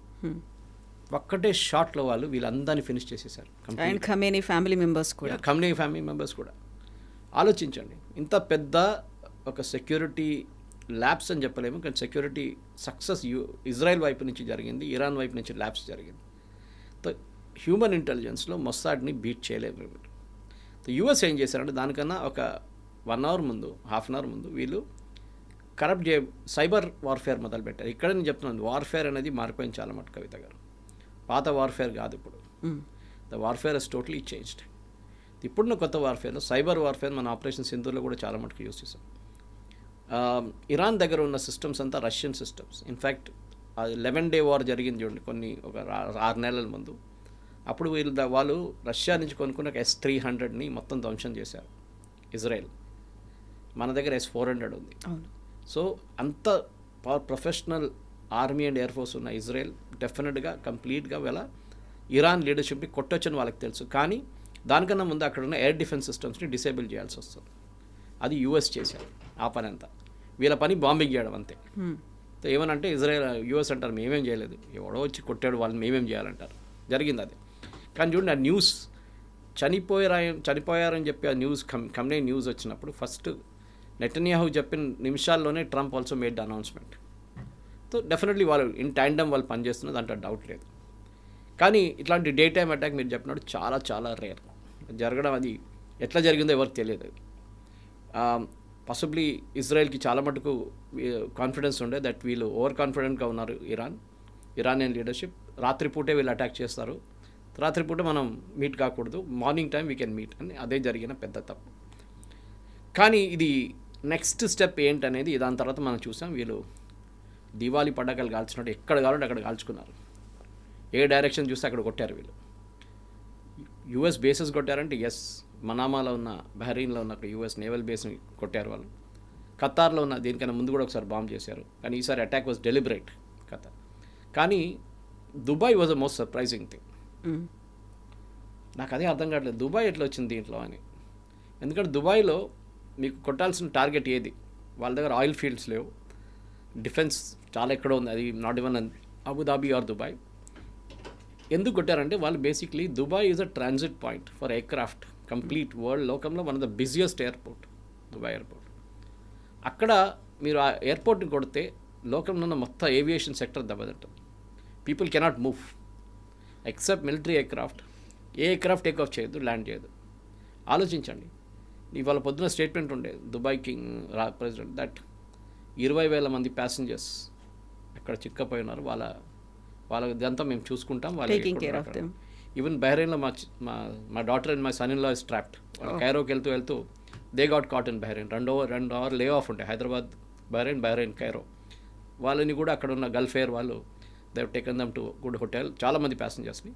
ఒక్కటే షాట్లో వాళ్ళు వీళ్ళందరినీ ఫినిష్ చేసేసారు. అండ్ ఖమేనీ ఫ్యామిలీ మెంబర్స్ కూడా. ఖమేనీ ఫ్యామిలీ మెంబర్స్ కూడా. ఆలోచించండి, ఇంత పెద్ద ఒక సెక్యూరిటీ ల్యాబ్స్ అని చెప్పలేము, కానీ సెక్యూరిటీ సక్సెస్ ఇజ్రాయెల్ వైపు నుంచి జరిగింది, ఇరాన్ వైపు నుంచి ల్యాబ్స్ జరిగింది. సో హ్యూమన్ ఇంటెలిజెన్స్లో మొస్సాడ్ని బీట్ చేయలేము. సో యూఎస్ ఏం చేశారంటే దానికన్నా ఒక 1 hour ముందు, హాఫ్ అన్ అవర్ ముందు వీళ్ళు సైబర్ వార్ఫేర్ మొదలుపెట్టారు. ఇక్కడ నేను చెప్తున్నాను, వార్ఫేర్ అనేది మారిపోయింది చాలా మటు కవిత గారు. పాత వార్ఫేర్ కాదు ఇప్పుడు. The warfare is totally changed. ఇప్పుడున్న కొత్త వార్ఫేర్లో సైబర్ వార్ఫేర్ మన ఆపరేషన్ సింధూర్లో కూడా చాలా మటుకు యూస్ చేసాం. ఇరాన్ దగ్గర ఉన్న సిస్టమ్స్ అంతా Russian systems. In fact 11 day war జరిగింది చూడండి, ఒక 6 నెలల ముందు. అప్పుడు వాళ్ళు రష్యా నుంచి కొనుక్కున్న S-300ని మొత్తం ధ్వంసం చేశారు ఇజ్రాయెల్. మన దగ్గర S-400 ఉంది. సో అంత professional army and air force ఉన్న ఇజ్రాయెల్ డెఫినెట్గా కంప్లీట్గా వీళ్ళ ఇరాన్ లీడర్షిప్ని కొట్టొచ్చని వాళ్ళకి తెలుసు. కానీ దానికన్నా ముందు అక్కడ ఉన్న ఎయిర్ డిఫెన్స్ సిస్టమ్స్ని డిసేబుల్ చేయాల్సి వస్తుంది. అది యూఎస్ చేశారు ఆ పని అంతా. వీళ్ళ పని బాంబింగ్ చేయడం అంతే. సో ఏమనంటే యూఎస్ అంటారు మేమేం చేయలేదు, ఎవడో వచ్చి కొట్టాడు వాళ్ళని మేమేం చేయాలంటారు. జరిగింది అది. కానీ చూడండి, ఆ న్యూస్ చనిపోయారని చెప్పి ఆ న్యూస్ కంపెనీ న్యూస్ వచ్చినప్పుడు ఫస్ట్ నెటన్యాహు చెప్పిన నిమిషాల్లోనే Trump also made the announcement. So definitely వాళ్ళు ఇన్ ట్యాండమ్ వాళ్ళు పనిచేస్తున్నది, దాంట్లో డౌట్ లేదు. కానీ ఇట్లాంటి డే టైమ్ అటాక్ మీరు చెప్పినట్టు చాలా చాలా రేర్ జరగడం. అది ఎట్లా జరిగిందో ఎవరికి తెలియదు. పాసిబ్లీ ఇజ్రాయెల్కి చాలా మటుకు కాన్ఫిడెన్స్ ఉండే దట్ వీళ్ళు ఓవర్ కాన్ఫిడెంట్గా ఉన్నారు ఇరానియన్ లీడర్షిప్. రాత్రిపూటే వీళ్ళు అటాక్ చేస్తారు, రాత్రిపూట మనం మీట్ కాకూడదు, morning time we can meet అని. అదే జరిగిన పెద్ద తప్పు. కానీ ఇది నెక్స్ట్ స్టెప్ ఏంటనేది దాని తర్వాత మనం చూసాం. వీళ్ళు దివాళీ పటాకాలు కాల్చినట్టు ఎక్కడ కావాలంటే అక్కడ కాల్చుకున్నారు. ఏ డైరెక్షన్ చూస్తే అక్కడ కొట్టారు వీళ్ళు. యుఎస్ బేసెస్ కొట్టారంటే మనామాలో ఉన్న, బహ్రెయిన్లో ఉన్న యుఎస్ నేవల్ బేస్ని కొట్టారు వాళ్ళు. ఖతార్లో ఉన్న దీనికన్నా ముందు కూడా ఒకసారి బాంబ్ చేశారు, కానీ ఈసారి అటాక్ వాజ్ డెలిబరేట్ ఖతార్. కానీ Dubai was the most surprising thing. నాకు అదే అర్థం కావట్లేదు, దుబాయ్ ఎట్లా వచ్చింది దీంట్లో అని. ఎందుకంటే దుబాయ్లో మీకు కొట్టాల్సిన టార్గెట్ ఏది? వాళ్ళ దగ్గర ఆయిల్ ఫీల్డ్స్ లేవు, డిఫెన్స్ చాలా ఎక్కడో ఉంది, అది not even Abu Dhabi or Dubai. ఎందుకు కొట్టారంటే వాళ్ళు basically Dubai is a transit point for aircraft. Complete world లోకంలో one of the busiest airport Dubai airport. అక్కడ మీరు ఆ ఎయిర్పోర్ట్ని కొడితే లోకంలో ఉన్న మొత్తం ఏవియేషన్ సెక్టర్ దెబ్బతింటుంది. People cannot move except military aircraft. ఏ ఎయిర్క్రాఫ్ట్ టేక్ ఆఫ్ చేయదు, ల్యాండ్ చేయదు. ఆలోచించండి. ఇవాళ పొద్దున స్టేట్మెంట్ ఉండే దుబాయ్ కింగ్ ప్రెసిడెంట్ దట్ 20,000 మంది ప్యాసింజర్స్ అక్కడ చిక్కపోయి ఉన్నారు, వాళ్ళదంతా మేము చూసుకుంటాం. Taking care of them. Even బహ్రెయిన్లో మా daughter and my son in law is trapped. కైరోకి వెళ్తూ they got caught in Bahrain. 2 hour lay off ఉంటాయి, హైదరాబాద్ బహ్రెయిన్ కైరో. వాళ్ళని కూడా అక్కడ ఉన్న గల్ఫ్ ఎయిర్ వాళ్ళు they taken them to good hotel. చాలామంది ప్యాసింజర్స్ని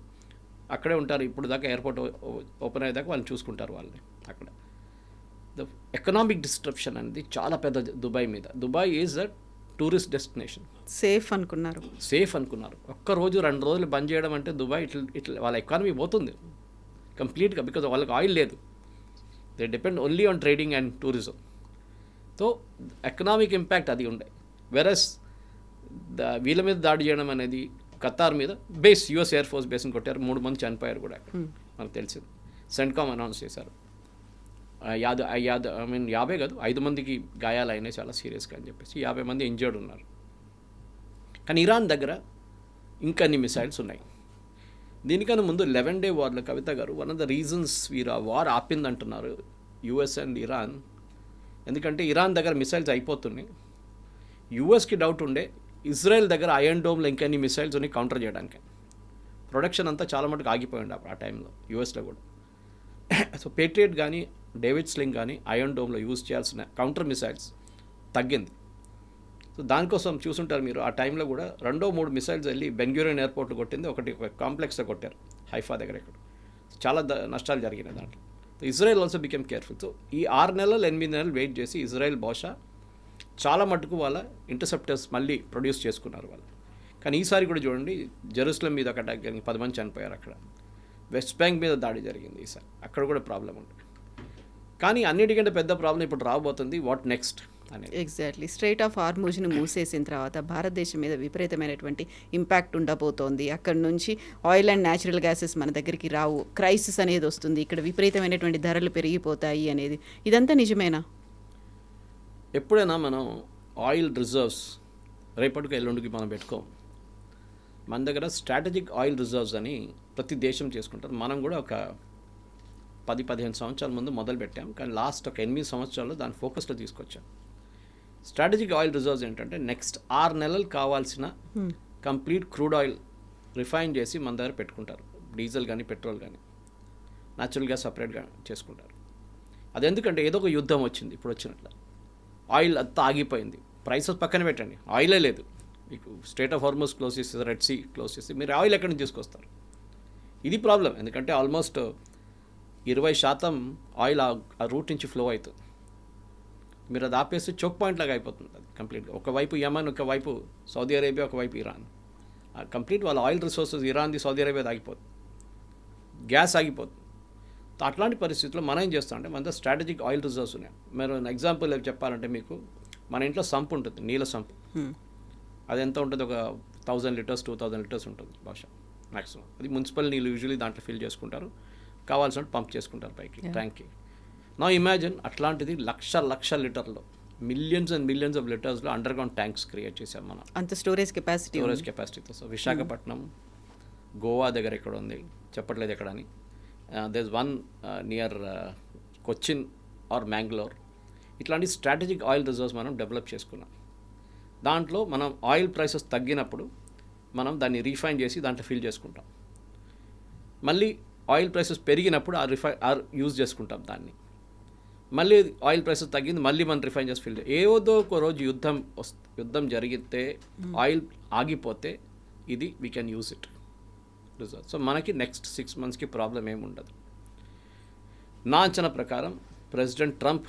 అక్కడే ఉంటారు. ఇప్పుడు దాకా ఎయిర్పోర్ట్ ఓపెన్ అయ్యేదాకా వాళ్ళని చూసుకుంటారు వాళ్ళని అక్కడ. ద ఎకనామిక్ డిస్ట్రప్షన్ అనేది చాలా పెద్ద దుబాయ్ మీద. Dubai is a tourist destination. Safe అనుకున్నారు. ఒక్క రోజు 2 రోజులు బంద్ చేయడం అంటే దుబాయ్ ఇట్లా వాళ్ళ ఎకానమీ పోతుంది కంప్లీట్గా. బికాజ్ వాళ్ళకి ఆయిల్ లేదు. They depend only on trading and tourism. So economic impact అది ఉండే. వెరస్ వీళ్ళ మీద దాడి చేయడం అనేది ఖతార్ మీద బేస్, యుఎస్ ఎయిర్ ఫోర్స్ బేస్ని కొట్టారు. 3 మంది చనిపోయారు కూడా అక్కడ, మనకు తెలిసింది. సెంట్కామ్ అనౌన్స్ చేశారు. 50 కాదు 5 మందికి గాయాలు అయినాయి చాలా సీరియస్గా అని చెప్పేసి. 50 మంది ఇంజర్డ్ ఉన్నారు. కానీ ఇరాన్ దగ్గర ఇంకన్ని మిసైల్స్ ఉన్నాయి. దీనికన్నా ముందు 11 డే వార్లో కవిత గారు one of the reasons war ఆపిందంటున్నారు యుఎస్ అండ్ ఇరాన్. ఎందుకంటే ఇరాన్ దగ్గర మిసైల్స్ అయిపోతున్నాయి. యుఎస్కి డౌట్ ఉండే ఇజ్రాయెల్ దగ్గర ఐరన్ డోమ్లో ఇంకెన్ని మిసైల్స్ ఉన్నాయి కౌంటర్ చేయడానికి. ప్రొడక్షన్ అంతా చాలా మటుకు ఆగిపోయింది ఆ టైంలో యుఎస్లో కూడా. సో పేట్రియట్ కానీ డేవిడ్ స్లింగ్ కానీ ఐరన్ డోమ్లో యూజ్ చేయాల్సిన కౌంటర్ మిసైల్స్ తగ్గింది. సో దానికోసం చూసుంటారు మీరు, ఆ టైంలో కూడా 2-3 మిసైల్స్ వెళ్ళి బెన్గూరియన్ ఎయిర్పోర్ట్లో కొట్టింది, ఒక కాంప్లెక్స్లో కొట్టారు హైఫా దగ్గర. ఇక్కడ చాలా నష్టాలు జరిగినాయి దాంట్లో. Israel also became careful. So ఈ 6 నెలలు 8 నెలలు వెయిట్ చేసి ఇజ్రాయెల్ బహుశా చాలా మటుకు వాళ్ళ ఇంటర్సెప్టర్స్ మళ్ళీ ప్రొడ్యూస్ చేసుకున్నారు వాళ్ళు. కానీ ఈసారి కూడా చూడండి, జెరూసలేం మీద ఒక అటాక్ జరిగింది, 10 మంది చనిపోయారు అక్కడ. వెస్ట్ బ్యాంక్ మీద దాడి జరిగింది ఈసారి, అక్కడ కూడా ప్రాబ్లం ఉంది. కానీ అన్నిటికంటే పెద్ద ప్రాబ్లం ఇప్పుడు రాబోతుంది వాట్ నెక్స్ట్ అనేది. ఎగ్జాక్ట్లీ. స్ట్రైట్ ఆఫ్ హార్మూజ్ని మూసేసిన తర్వాత భారతదేశం మీద విపరీతమైనటువంటి ఇంపాక్ట్ ఉండబోతోంది. అక్కడ నుంచి ఆయిల్ అండ్ న్యాచురల్ గ్యాసెస్ మన దగ్గరికి రావు, క్రైసిస్ అనేది వస్తుంది, ఇక్కడ విపరీతమైనటువంటి ధరలు పెరిగిపోతాయి అనేది, ఇదంతా నిజమేనా? ఎప్పుడైనా మనం ఆయిల్ రిజర్వ్స్ రేపటికి ఎల్లుండికి మనం పెట్టుకోం. మన దగ్గర స్ట్రాటజిక్ ఆయిల్ రిజర్వ్స్ అని ప్రతి దేశం చేసుకుంటారు. మనం కూడా ఒక 10-15 సంవత్సరాల ముందు మొదలు పెట్టాం. కానీ లాస్ట్ ఒక 8 సంవత్సరాల్లో దాని ఫోకస్లో తీసుకొచ్చాం. స్ట్రాటజిక్ ఆయిల్ రిజర్వ్స్ ఏంటంటే నెక్స్ట్ 6 నెలలు కావాల్సిన కంప్లీట్ క్రూడ్ ఆయిల్ రిఫైన్ చేసి మన దగ్గర పెట్టుకుంటారు. డీజిల్ కానీ పెట్రోల్ కానీ న్యాచురల్ గ్యాస్ సపరేట్గా చేసుకుంటారు. అది ఎందుకంటే ఏదో ఒక యుద్ధం వచ్చింది, ఇప్పుడు వచ్చినట్లు ఆయిల్ అంతా ఆగిపోయింది. ప్రైసెస్ పక్కన పెట్టండి, ఆయిలే లేదు. మీకు స్ట్రైట్ ఆఫ్ హార్మూజ్ క్లోజ్ చేసి, రెడ్ సీ క్లోజ్ చేసి మీరు ఆయిల్ ఎక్కడి నుంచి తీసుకొస్తారు? ఇది ప్రాబ్లం. ఎందుకంటే ఆల్మోస్ట్ 20% ఆయిల్ ఆ రూట్ నుంచి ఫ్లో అవుతుంది. మీరు అది ఆపేస్తే చోక్ పాయింట్ లాగా అయిపోతుంది అది కంప్లీట్గా. ఒకవైపు యమన్, ఒకవైపు సౌదీ అరేబియా, ఒకవైపు ఇరాన్. కంప్లీట్ వాళ్ళ ఆయిల్ రిసోర్సెస్ ఇరాన్ది, సౌదీ అరేబియాది ఆగిపోతుంది, గ్యాస్ ఆగిపోతుంది. అట్లాంటి పరిస్థితుల్లో మనం ఏం చేస్తామంటే మన దగ్గర స్ట్రాటజిక్ ఆయిల్ రిజర్వ్స్ ఉన్నాయి. మీరు ఎగ్జాంపుల్ చెప్పాలంటే మీకు మన ఇంట్లో సంప్ ఉంటుంది, నీళ్ళ సంప్. అది ఎంత ఉంటుంది? ఒక 1000 లీటర్స్ 2000 లీటర్స్ ఉంటుంది బహుశా మ్యాక్సిమం. అది మున్సిపల్ నీళ్ళు యూజువల్లీ దాంట్లో ఫిల్ చేసుకుంటారు, కావాల్సినట్టు పంప్ చేసుకుంటారు పైకి ట్యాంక్కి. నా ఇమాజిన్ అట్లాంటిది లక్ష లీటర్లో, మిలియన్స్ అండ్ మిలియన్స్ ఆఫ్ లీటర్స్లో అండర్ గ్రౌండ్ ట్యాంక్స్ క్రియేట్ చేసాం మనం. అంత స్టోరేజ్ కెపాసిటీతో. సో విశాఖపట్నం, గోవా దగ్గర ఎక్కడ ఉంది చెప్పట్లేదు ఎక్కడని. there's one near Cochin or Mangalore. ఇట్లాంటి స్ట్రాటజిక్ ఆయిల్ రిజర్వ్స్ మనం డెవలప్ చేసుకున్నాం. దాంట్లో మనం ఆయిల్ ప్రైసెస్ తగ్గినప్పుడు మనం దాన్ని రీఫైన్ చేసి దాంట్లో ఫిల్ చేసుకుంటాం. మళ్ళీ ఆయిల్ ప్రైసెస్ పెరిగినప్పుడు ఆ యూజ్ చేసుకుంటాం దాన్ని. మళ్ళీ ఆయిల్ ప్రైసెస్ తగ్గింది, మళ్ళీ మనం రిఫైన్ చేసి ఫిల్. ఏదో ఒక రోజు యుద్ధం జరిగితే ఆయిల్ ఆగిపోతే ఇది we can use it reserve. So మనకి నెక్స్ట్ 6 monthsకి ప్రాబ్లం ఏమి ఉండదు. నా అంచనా ప్రకారం ప్రెసిడెంట్ ట్రంప్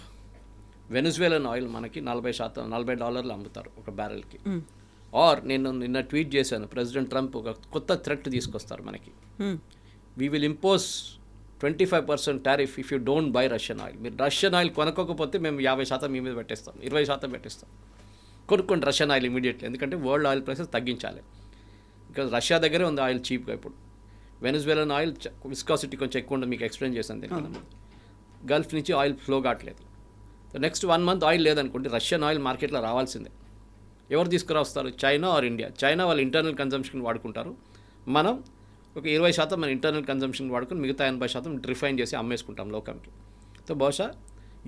వెనిజువేలన్ ఆయిల్ మనకి $40 అమ్ముతారు ఒక బ్యారెల్కి. ఆర్ నేను నిన్న ట్వీట్ చేశాను, ప్రెసిడెంట్ ట్రంప్ ఒక కొత్త థ్రెట్ తీసుకొస్తారు మనకి. We will impose 25% tariff if you don't by Russian oil. మీరు రష్యన్ ఆయిల్ కొనుక్కోకపోతే మేము 50% మీ మీద పెట్టేస్తాం, 20% పెట్టేస్తాం. కొనుక్కోండి రష్యన్ ఆయిల్ ఇమీడియట్లీ, ఎందుకంటే వరల్డ్ ఆయిల్ ప్రైసెస్ తగ్గించాలి. బికాజ్ రష్యా దగ్గరే ఉంది ఆయిల్ చీప్గా. ఇప్పుడు వెనిజువేలన్ ఆయిల్ విస్కాసిటీ కొంచెం ఎక్కువ ఉంటుంది, మీకు ఎక్స్ప్లెయిన్ చేశాను దీనికన్నా. గల్ఫ్ నుంచి ఆయిల్ ఫ్లో కావట్లేదు. నెక్స్ట్ 1 month ఆయిల్ లేదనుకోండి, రష్యన్ ఆయిల్ మార్కెట్లో రావాల్సిందే. ఎవరు తీసుకురాస్తారు? China or India. చైనా వాళ్ళ ఇంటర్నల్ కన్జంప్షన్ వాడుకుంటారు, మనం ఒక 20% మన ఇంటర్నల్ కన్జంప్షన్ వాడుకుని మిగతా 80% రిఫైన్ చేసి అమ్మేసుకుంటాం లోకంకి. సో బహుశా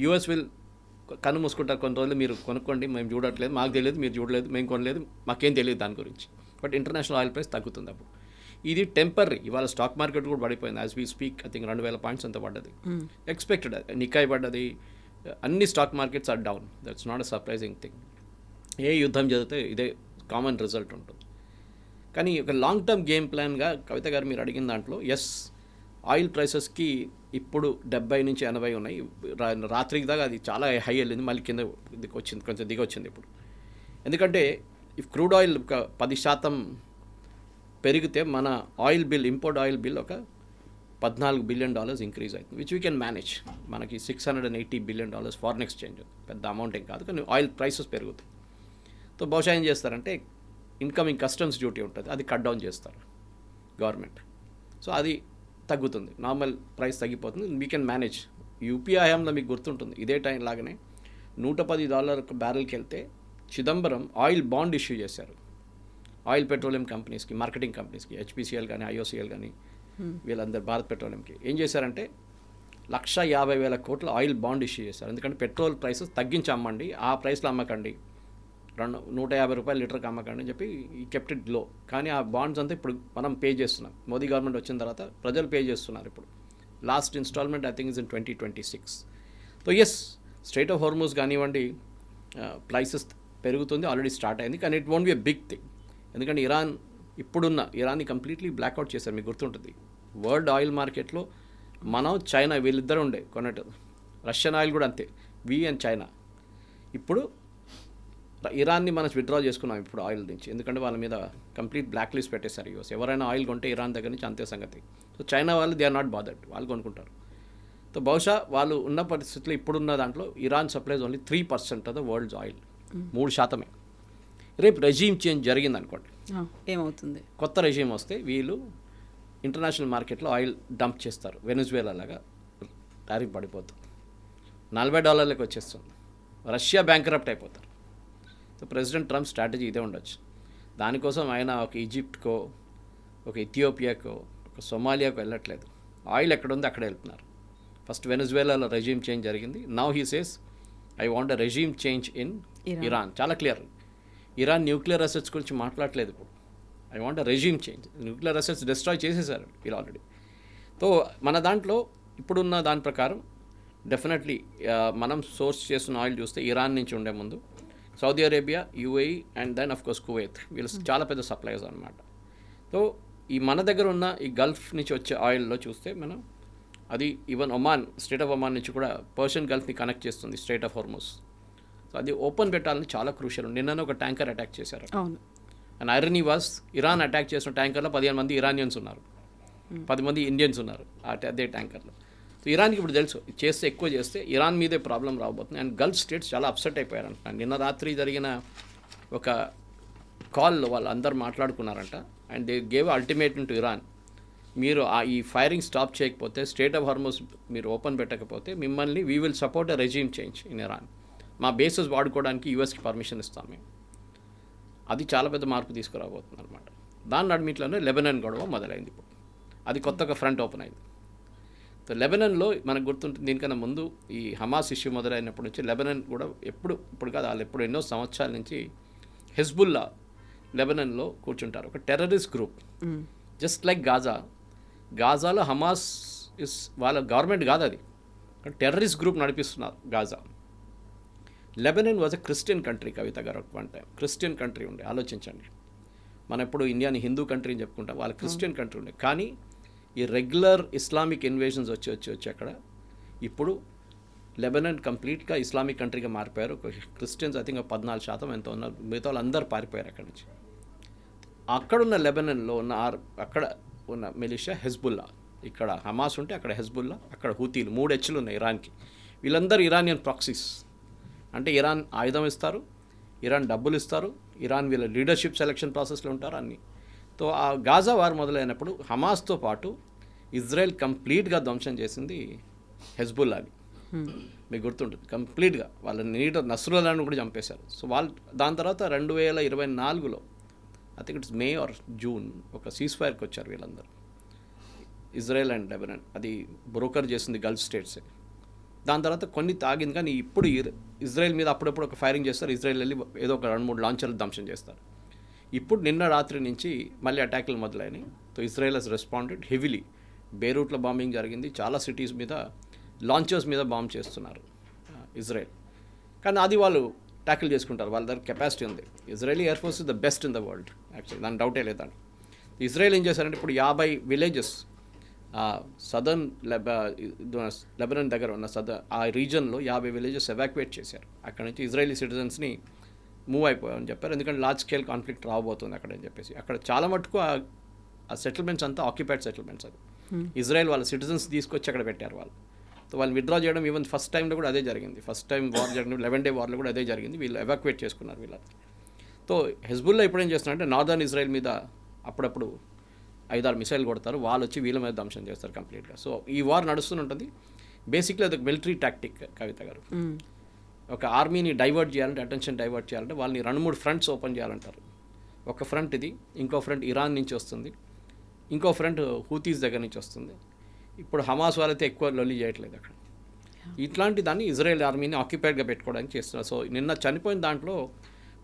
యూఎస్ విల్ కన్ను మూసుకుంటారు కొన్ని రోజులు, మీరు కొనుక్కోండి, మేము చూడట్లేదు, మాకు తెలియదు, మీరు చూడలేదు, మేము కొనలేదు, మాకేం తెలియదు దాని గురించి. బట్ ఇంటర్నేషనల్ ఆయిల్ ప్రైస్ తగ్గుతుంది అప్పుడు. ఇది టెంపరీ. ఇవాళ స్టాక్ మార్కెట్ కూడా పడిపోయింది. As we speak I think 2,000 points అంత పడ్డది. ఎక్స్పెక్టెడ్. నికాయ్ పడ్డది. అన్ని stock markets are down. That's not a surprising thing. ఏ యుద్ధం జరిగితే ఇదే కామన్ రిజల్ట్ ఉంటుంది. కానీ ఒక లాంగ్ టర్మ్ గేమ్ ప్లాన్గా కవిత గారు మీరు అడిగిన దాంట్లో ఎస్, ఆయిల్ ప్రైసెస్కి ఇప్పుడు 70 నుంచి 80 ఉన్నాయి. రాత్రికి దాకా అది చాలా హై వెళ్ళింది, మళ్ళీ కింద వచ్చింది, కొంచెం దిగొచ్చింది ఇప్పుడు. ఎందుకంటే ఇఫ్ క్రూడ్ ఆయిల్ ఒక 10% పెరిగితే మన oil bill, import oil bill ఒక $14 బిలియన్ ఇంక్రీజ్ అవుతుంది, విచ్ వీ కెన్ మేనేజ్. మనకి $680 బిలియన్ ఫారెన్ ఎక్స్చేంజ్ పెద్ద అమౌంట్ ఏం కాదు, కానీ ఆయిల్ ప్రైసెస్ పెరుగుతాయి. సో బహుశా ఏం చేస్తారంటే ఇన్కమింగ్ కస్టమ్స్ డ్యూటీ ఉంటుంది, అది కట్ డౌన్ చేస్తారు గవర్నమెంట్. సో అది తగ్గుతుంది, నార్మల్ ప్రైస్ తగ్గిపోతుంది, వీ కెన్ మేనేజ్. యూపీఐ హయాంలో మీకు గుర్తుంటుంది ఇదే టైం లాగానే $110 బ్యారెల్కి వెళ్తే చిదంబరం ఆయిల్ బాండ్ ఇష్యూ చేశారు ఆయిల్ పెట్రోలియం కంపెనీస్కి, మార్కెటింగ్ కంపెనీస్కి, హెచ్పిసిఎల్ కానీ ఐఓసిఎల్ కానీ వీళ్ళందరూ భారత్ పెట్రోలియంకి ఏం చేశారంటే 150,000 కోట్ల ఆయిల్ బాండ్ ఇష్యూ చేశారు. ఎందుకంటే పెట్రోల్ ప్రైసెస్ తగ్గించి అమ్మండి, ఆ ప్రైస్లో అమ్మకండి, $150 లీటర్కి అమ్మకండి అని చెప్పి ఈ కెప్ట్ ఇట్ లో. కానీ ఆ బాండ్స్ అంతా ఇప్పుడు మనం పే చేస్తున్నాం. మోదీ గవర్నమెంట్ వచ్చిన తర్వాత ప్రజలు పే చేస్తున్నారు. ఇప్పుడు last installment I think is in 2026. So yes, Strait of Hormuz కానివ్వండి, ప్రైసెస్ పెరుగుతుంది, ఆల్రెడీ స్టార్ట్ అయింది. కానీ it won't be a big thing. ఎందుకంటే ఇరాన్ని కంప్లీట్లీ బ్లాక్అవుట్ చేశారు. మీకు గుర్తుంటుంది వరల్డ్ ఆయిల్ మార్కెట్లో మనం, చైనా వీళ్ళిద్దరూ ఉండే కొన్నట్టు. రష్యన్ ఆయిల్ కూడా అంతే, వి అండ్ చైనా. ఇప్పుడు ఇరాన్ని మనం విత్డ్రా చేసుకున్నాం ఇప్పుడు ఆయిల్ నుంచి, ఎందుకంటే వాళ్ళ మీద కంప్లీట్ బ్లాక్ లిస్ట్ పెట్టేశారు యూఎస్. ఎవరైనా ఆయిల్ కొంటే ఇరాన్ దగ్గర నుంచి అంతే సంగతి. సో చైనా వాళ్ళు దే ఆర్ నాట్ బాదర్డ్, వాళ్ళు కొనుక్కుంటారు. సో బహుశా వాళ్ళు ఉన్న పరిస్థితుల్లో ఇప్పుడున్న దాంట్లో Iran supplies only 3% of the world's oil, 3%. రేపు రెజీమ్ చేంజ్ జరిగింది అనుకోండి, ఏమవుతుంది? కొత్త రెజీమ్ వస్తే వీళ్ళు ఇంటర్నేషనల్ మార్కెట్లో ఆయిల్ డంప్ చేస్తారు. వెనిజువేలా లాగా టారిఫ్ పడిపోతుంది, $40 వచ్చేస్తుంది, రష్యా బ్యాంక్రప్ట్ అయిపోతారు. సో ప్రెసిడెంట్ ట్రంప్ స్ట్రాటజీ ఇదే ఉండొచ్చు. దానికోసం ఆయన ఒక ఈజిప్ట్కో, ఒక ఇథియోపియాకో, ఒక సొమాలియాకో వెళ్ళట్లేదు. ఆయిల్ ఎక్కడుందో అక్కడ వెళ్తున్నారు. ఫస్ట్ వెనిజువేలాలో రెజీమ్ చేంజ్ జరిగింది. Now he says I want a regime change in Iran. చాలా క్లియర్. ఇరాన్ న్యూక్లియర్ అసెట్స్ గురించి మాట్లాడలేదు ఇప్పుడు. I want a regime change. Nuclear assets destroy చేసేసారు వీళ్ళు ఆల్రెడీ. సో మన దాంట్లో ఇప్పుడున్న దాని ప్రకారం డెఫినెట్లీ మనం సోర్స్ చేస్తున్న ఆయిల్ చూస్తే ఇరాన్ నుంచి ఉండే ముందు Saudi Arabia, UAE and then of course Kuwait, వీళ్ళు చాలా పెద్ద సప్లైస్ అనమాట. సో ఈ మన దగ్గర ఉన్న ఈ గల్ఫ్ నుంచి వచ్చే ఆయిల్లో చూస్తే మనం అది even Oman, state of Oman నుంచి కూడా పర్షియన్ గల్ఫ్ని కనెక్ట్ చేస్తుంది స్ట్రైట్ ఆఫ్ హార్మోజ్. సో అది ఓపెన్ పెట్టాలని చాలా క్రూషియల్. నిన్న ఒక ట్యాంకర్ అటాక్ చేశారు. And irony was, Iran attack చేసిన ట్యాంకర్లో 15 మంది ఇరానియన్స్ ఉన్నారు, 10 మంది ఇండియన్స్ ఉన్నారు అదే ట్యాంకర్లో. సో ఇరాన్కి ఇప్పుడు తెలుసు చేస్తే, ఎక్కువ చేస్తే ఇరాన్ మీదే ప్రాబ్లం రాబోతుంది. అండ్ గల్ఫ్ స్టేట్స్ చాలా అప్సెట్ అయిపోయారంట. నిన్న రాత్రి జరిగిన ఒక కాల్లో వాళ్ళు అందరు మాట్లాడుకున్నారంట. And they gave ultimatum to Iran, మీరు ఈ ఫైరింగ్ స్టాప్ చేయకపోతే, స్టేట్ ఆఫ్ హార్మోజ్ మీరు ఓపెన్ పెట్టకపోతే మిమ్మల్ని we will support a regime change in Iran. మా బేసెస్ వాడుకోవడానికి యూఎస్కి పర్మిషన్ ఇస్తాం మేము. అది చాలా పెద్ద మార్పు తీసుకురాబోతుంది అనమాట. దాని నడిమిట్లోనే లెబనాన్ గొడవ మొదలైంది ఇప్పుడు. అది కొత్తగా ఫ్రంట్ ఓపెన్ అయింది. సో లెబనాన్లో మనకు గుర్తుంటుంది, దీనికన్నా ముందు ఈ హమాస్ ఇష్యూ మొదలైనప్పటి నుంచి లెబనాన్ కూడా ఇప్పుడు కాదు, వాళ్ళు ఎప్పుడు ఎన్నో సంవత్సరాల నుంచి హెజ్బుల్లా లెబనాన్లో కూర్చుంటారు. ఒక టెర్రరిస్ట్ గ్రూప్, జస్ట్ లైక్ గాజాలో హమాస్ వాళ్ళ గవర్నమెంట్ కాదు, అది టెర్రరిస్ట్ గ్రూప్ నడిపిస్తున్నారు Gaza. Lebanon was a Christian country. Kavitha గారు ఒక వన్ టైం క్రిస్టియన్ కంట్రీ ఉండే. ఆలోచించండి, మనం ఎప్పుడు ఇండియాని హిందూ కంట్రీ అని చెప్పుకుంటాం, వాళ్ళ క్రిస్టియన్ కంట్రీ ఉండే. కానీ ఈ రెగ్యులర్ ఇస్లామిక్ ఇన్వేషన్స్ వచ్చి అక్కడ ఇప్పుడు లెబనాన్ కంప్లీట్గా ఇస్లామిక్ కంట్రీగా మారిపోయారు. క్రిస్టియన్స్ ఐ థింక్ 14% ఎంతో ఉన్నారు, మిగతా వాళ్ళు అందరూ పారిపోయారు అక్కడి నుంచి. అక్కడున్న లెబనాన్లో ఉన్న అక్కడ ఉన్న మిలిషియా హెజ్బుల్లా, ఇక్కడ హమాస్ ఉంటే అక్కడ హెజ్బుల్లా, అక్కడ హూతీలు, 3 హెచ్లు ఉన్నాయి ఇరాన్కి. వీళ్ళందరూ ఇరానియన్ ప్రాక్సీస్. అంటే ఇరాన్ ఆయుధం ఇస్తారు, ఇరాన్ డబ్బులు ఇస్తారు, ఇరాన్ వీళ్ళ లీడర్షిప్ సెలక్షన్ ప్రాసెస్లో ఉంటారు అన్నీ. సో ఆ గాజా వార్ మొదలైనప్పుడు హమాస్తో పాటు ఇజ్రాయెల్ కంప్లీట్గా ధ్వంసం చేసింది హెజ్బుల్లాని. మీకు గుర్తుంటుంది, కంప్లీట్గా వాళ్ళ లీడర్ నస్రుల్లాని కూడా చంపేశారు. సో వాళ్ళు దాని తర్వాత 2024లో I think it's May or June ఒక సీజ్ ఫైర్కి వచ్చారు వీళ్ళందరూ, ఇజ్రాయెల్ అండ్ లెబనాన్. అది బ్రోకర్ చేసింది గల్ఫ్ స్టేట్సే. దాని తర్వాత కొన్ని తాగింది. కానీ ఇప్పుడు ఇజ్రాయెల్ మీద అప్పుడప్పుడు ఒక ఫైరింగ్ చేస్తారు, ఇజ్రాయెల్ వెళ్ళి ఏదో ఒక 2-3 లాంచర్లు ధ్వంసం చేస్తారు. ఇప్పుడు నిన్న రాత్రి నుంచి మళ్ళీ అటాకులు మొదలైనవి. So Israel he's responded heavily. బేరూట్లో బాంబింగ్ జరిగింది, చాలా సిటీస్ మీద లాంచర్స్ మీద బాంబ్ చేస్తున్నారు ఇజ్రాయెల్. కానీ అది వాళ్ళు ట్యాకిల్ చేసుకుంటారు, వాళ్ళ దగ్గర కెపాసిటీ ఉంది. Israeli air force is the best in the world actually, దాని డౌటే లేదండి. ఇజ్రాయెల్ ఏం చేశారంటే ఇప్పుడు 50 విలేజెస్ సదర్న్ లెబనాన్ దగ్గర ఉన్న ఆ రీజన్లో 50 విలేజెస్ ఎవాక్యుయేట్ చేశారు. అక్కడ నుంచి ఇజ్రాయలీ సిటిజన్స్ని మూవ్ అయిపోయామని చెప్పారు, ఎందుకంటే లార్జ్ స్కేల్ కాన్ఫ్లిక్ట్ రాబోతుంది అక్కడ అని చెప్పేసి. అక్కడ చాలా మటుకు ఆ సెటిల్మెంట్స్ అంతా ఆక్యుపైడ్ సెటిల్మెంట్స్. అది ఇజ్రాయెల్ వాళ్ళ సిటిజన్స్ తీసుకొచ్చి అక్కడ పెట్టారు వాళ్ళు. సో వాళ్ళు విత్డ్రా చేయడం ఈవెన్ ఫస్ట్ టైంలో కూడా అదే జరిగింది. ఫస్ట్ టైం వార్ జరిగిన 11 డే వార్లో కూడా అదే జరిగింది. వీళ్ళు ఎవాక్యుయేట్ చేసుకున్నారు వీళ్ళని. సో హెజ్బుల్లా ఇప్పుడు ఏం చేస్తున్నారంటే నార్దర్న్ ఇజ్రాయెల్ మీద అప్పుడప్పుడు 5-6 మిసైల్ కొడతారు, వాళ్ళు వచ్చి వీళ్ళ మీద ధ్వంసం చేస్తారు కంప్లీట్గా. సో ఈ వార్ నడుస్తూనే ఉంటుంది. బేసిక్లీ అది మిలిటరీ టాక్టిక్ కవిత గారు. ఒక ఆర్మీని డైవర్ట్ చేయాలంటే, అటెన్షన్ డైవర్ట్ చేయాలంటే వాళ్ళని 2-3 ఫ్రంట్స్ ఓపెన్ చేయాలంటారు. ఒక ఫ్రంట్ ఇది, ఇంకో ఫ్రంట్ ఇరాన్ నుంచి వస్తుంది, ఇంకో ఫ్రంట్ హూతీస్ దగ్గర నుంచి వస్తుంది. ఇప్పుడు హమాస్ వాళ్ళైతే ఎక్కువ లొల్లి చేయట్లేదు అక్కడ. ఇట్లాంటి దాన్ని ఇజ్రాయెల్ ఆర్మీని ఆక్యుపైడ్గా పెట్టుకోవడానికి చేస్తున్నారు. సో నిన్న చనిపోయిన దాంట్లో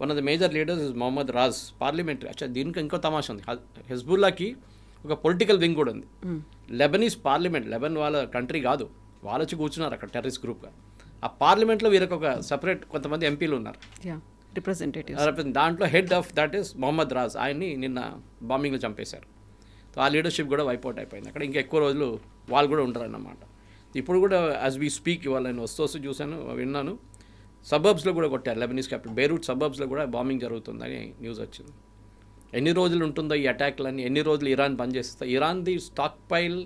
one of the major leaders is Mohammad Raj, parliamentary. అచ్చా, దీనికి ఇంకో తమాషా ఉంది. హెజ్బుల్లాకి ఒక పొలిటికల్ వింగ్ కూడా ఉంది. లెబనీస్ పార్లమెంట్, లెబన్ వాళ్ళ కంట్రీ కాదు, వాళ్ళు వచ్చి కూర్చున్నారు అక్కడ టెర్రరిస్ట్ గ్రూప్గా. ఆ పార్లమెంట్లో వీరికి ఒక సపరేట్ కొంతమంది ఎంపీలు ఉన్నారు, రిప్రజెంటేటివ్స్. దాంట్లో head of that is Mohammad Raj. ఆయన్ని నిన్న బాంబింగ్లో చంపేశారు. సో ఆ లీడర్షిప్ కూడా వైపౌట్ అయిపోయింది అక్కడ. ఇంకా ఎక్కువ రోజులు వాళ్ళు కూడా ఉంటారన్నమాట. ఇప్పుడు కూడా యాజ్ వీ స్పీక్ ఇవాళ నేను వస్తూ చూశాను, విన్నాను, సబర్బ్స్లో కూడా కొట్టారు. లెబనీస్ క్యాపిటల్ బేరూట్ సబర్బ్స్లో కూడా బాంబింగ్ జరుగుతుందని న్యూస్ వచ్చింది. ఎన్ని రోజులు ఉంటుందో ఈ అటాక్లన్నీ, ఎన్ని రోజులు ఇరాన్ బంద్ చేస్తే, ఇరాన్ది స్టాక్ పైల్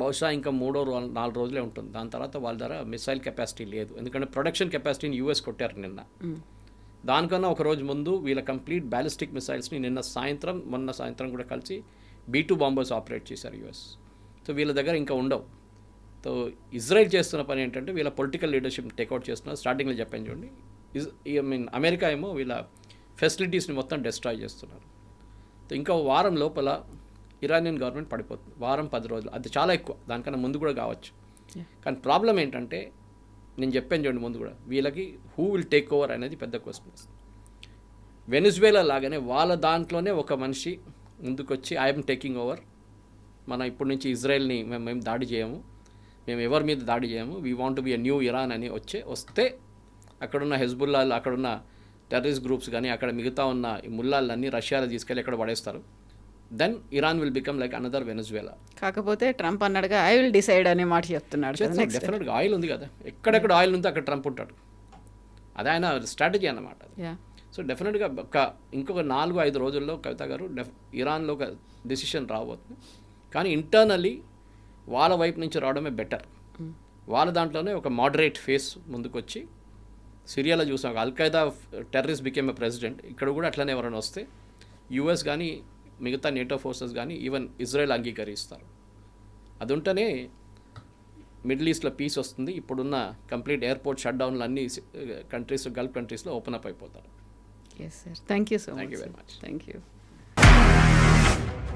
బహుశా ఇంకా 3-4 రోజులే ఉంటుంది. దాని తర్వాత వాళ్ళ దగ్గర మిసైల్ కెపాసిటీ లేదు, ఎందుకంటే ప్రొడక్షన్ కెపాసిటీని యూఎస్ కొట్టారు నిన్న. దానికన్నా ఒక రోజు ముందు వీళ్ళ కంప్లీట్ బ్యాలిస్టిక్ మిసైల్స్ని మొన్న సాయంత్రం కూడా కలిసి B-2 బాంబర్స్ ఆపరేట్ చేశారు యూఎస్. సో వీళ్ళ దగ్గర ఇంకా ఉండవు. సో ఇజ్రాయెల్ చేస్తున్న పని ఏంటంటే వీళ్ళ పొలిటికల్ లీడర్షిప్ టేక్అవుట్ చేస్తున్నారు. స్టార్టింగ్లో చెప్పాను చూడండి, అమెరికా ఏమో వీళ్ళ ఫెసిలిటీస్ని మొత్తం డిస్ట్రాయ్ చేస్తున్నారు. సో ఇంకా వారం లోపల ఇరానియన్ గవర్నమెంట్ పడిపోతుంది, 10 రోజులు. అది చాలా ఎక్కువ, దానికన్నా ముందు కూడా కావచ్చు. కానీ ప్రాబ్లం ఏంటంటే నేను చెప్పాను చూడండి ముందు కూడా, వీళ్ళకి హూ విల్ టేక్ ఓవర్ అనేది పెద్ద క్వశ్చన్ వస్తుంది. వెనిజువేలా లాగానే వాళ్ళ దాంట్లోనే ఒక మనిషి ముందుకొచ్చి ఐఎమ్ టేకింగ్ ఓవర్, మనం ఇప్పటి నుంచి ఇజ్రాయెల్ని మేము దాడి చేయము, మేము ఎవరి మీద దాడి చేయము, we want to be a new Iran అని వస్తే అక్కడున్న హెజ్బుల్లాలు, అక్కడున్న టెర్రరిస్ట్ గ్రూప్స్ కానీ అక్కడ మిగతా ఉన్న ఈ ముల్లాలన్నీ రష్యాలో తీసుకెళ్ళి ఎక్కడ పడేస్తారు. Then Iran will become like another Venezuela. కాకపోతే ట్రంప్ అన్నాడుగా ఐ విల్ డిసైడ్ అనే మాట చెప్తున్నాడు. డెఫినెట్గా ఆయిల్ ఉంది కదా, ఎక్కడెక్కడ ఆయిల్ ఉందో అక్కడ ట్రంప్ ఉంటాడు. అది ఆయన స్ట్రాటజీ అన్నమాట. సో డెఫినెట్గా ఇంకొక 4-5 రోజుల్లో కవిత గారు ఇరాన్లో ఒక డెసిషన్ రాబోతుంది. కానీ ఇంటర్నల్లీ వాళ్ళ వైపు నుంచి రావడమే బెటర్. వాళ్ళ దాంట్లోనే ఒక మోడరేట్ ఫేస్ ముందుకొచ్చి, సిరియాలో చూసాం Al-Qaeda terrorist became a president, ఇక్కడ కూడా అట్లనే ఎవరైనా వస్తే యూఎస్ కానీ మిగతా నేటో ఫోర్సెస్ కానీ ఈవెన్ ఇజ్రాయెల్ అంగీకరిస్తారు. అది ఉంటేనే మిడిల్ ఈస్ట్లో పీస్ వస్తుంది. ఇప్పుడున్న కంప్లీట్ ఎయిర్పోర్ట్ షట్ డౌన్లు అన్ని కంట్రీస్, గల్ఫ్ కంట్రీస్లో ఓపెన్ అప్ అయిపోతారు. Yes sir, thank you so much. Thank you very much. Thank you.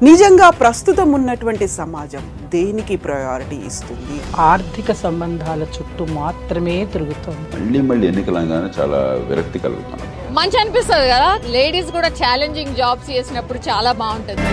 నిజంగా ప్రస్తుతం ఉన్నటువంటి సమాజం దేనికి ప్రయారిటీ ఇస్తుంది? ఆర్థిక సంబంధాల చుట్టూ మాత్రమే తిరుగుతోంది. మళ్ళీ ఎన్నికలంగానే చాలా విరక్తి కలుగుతున్నాం. మంచి అనిపిస్తుంది కదా, లేడీస్ కూడా ఛాలెంజింగ్ జాబ్స్ చేసినప్పుడు చాలా బాగుంటుంది.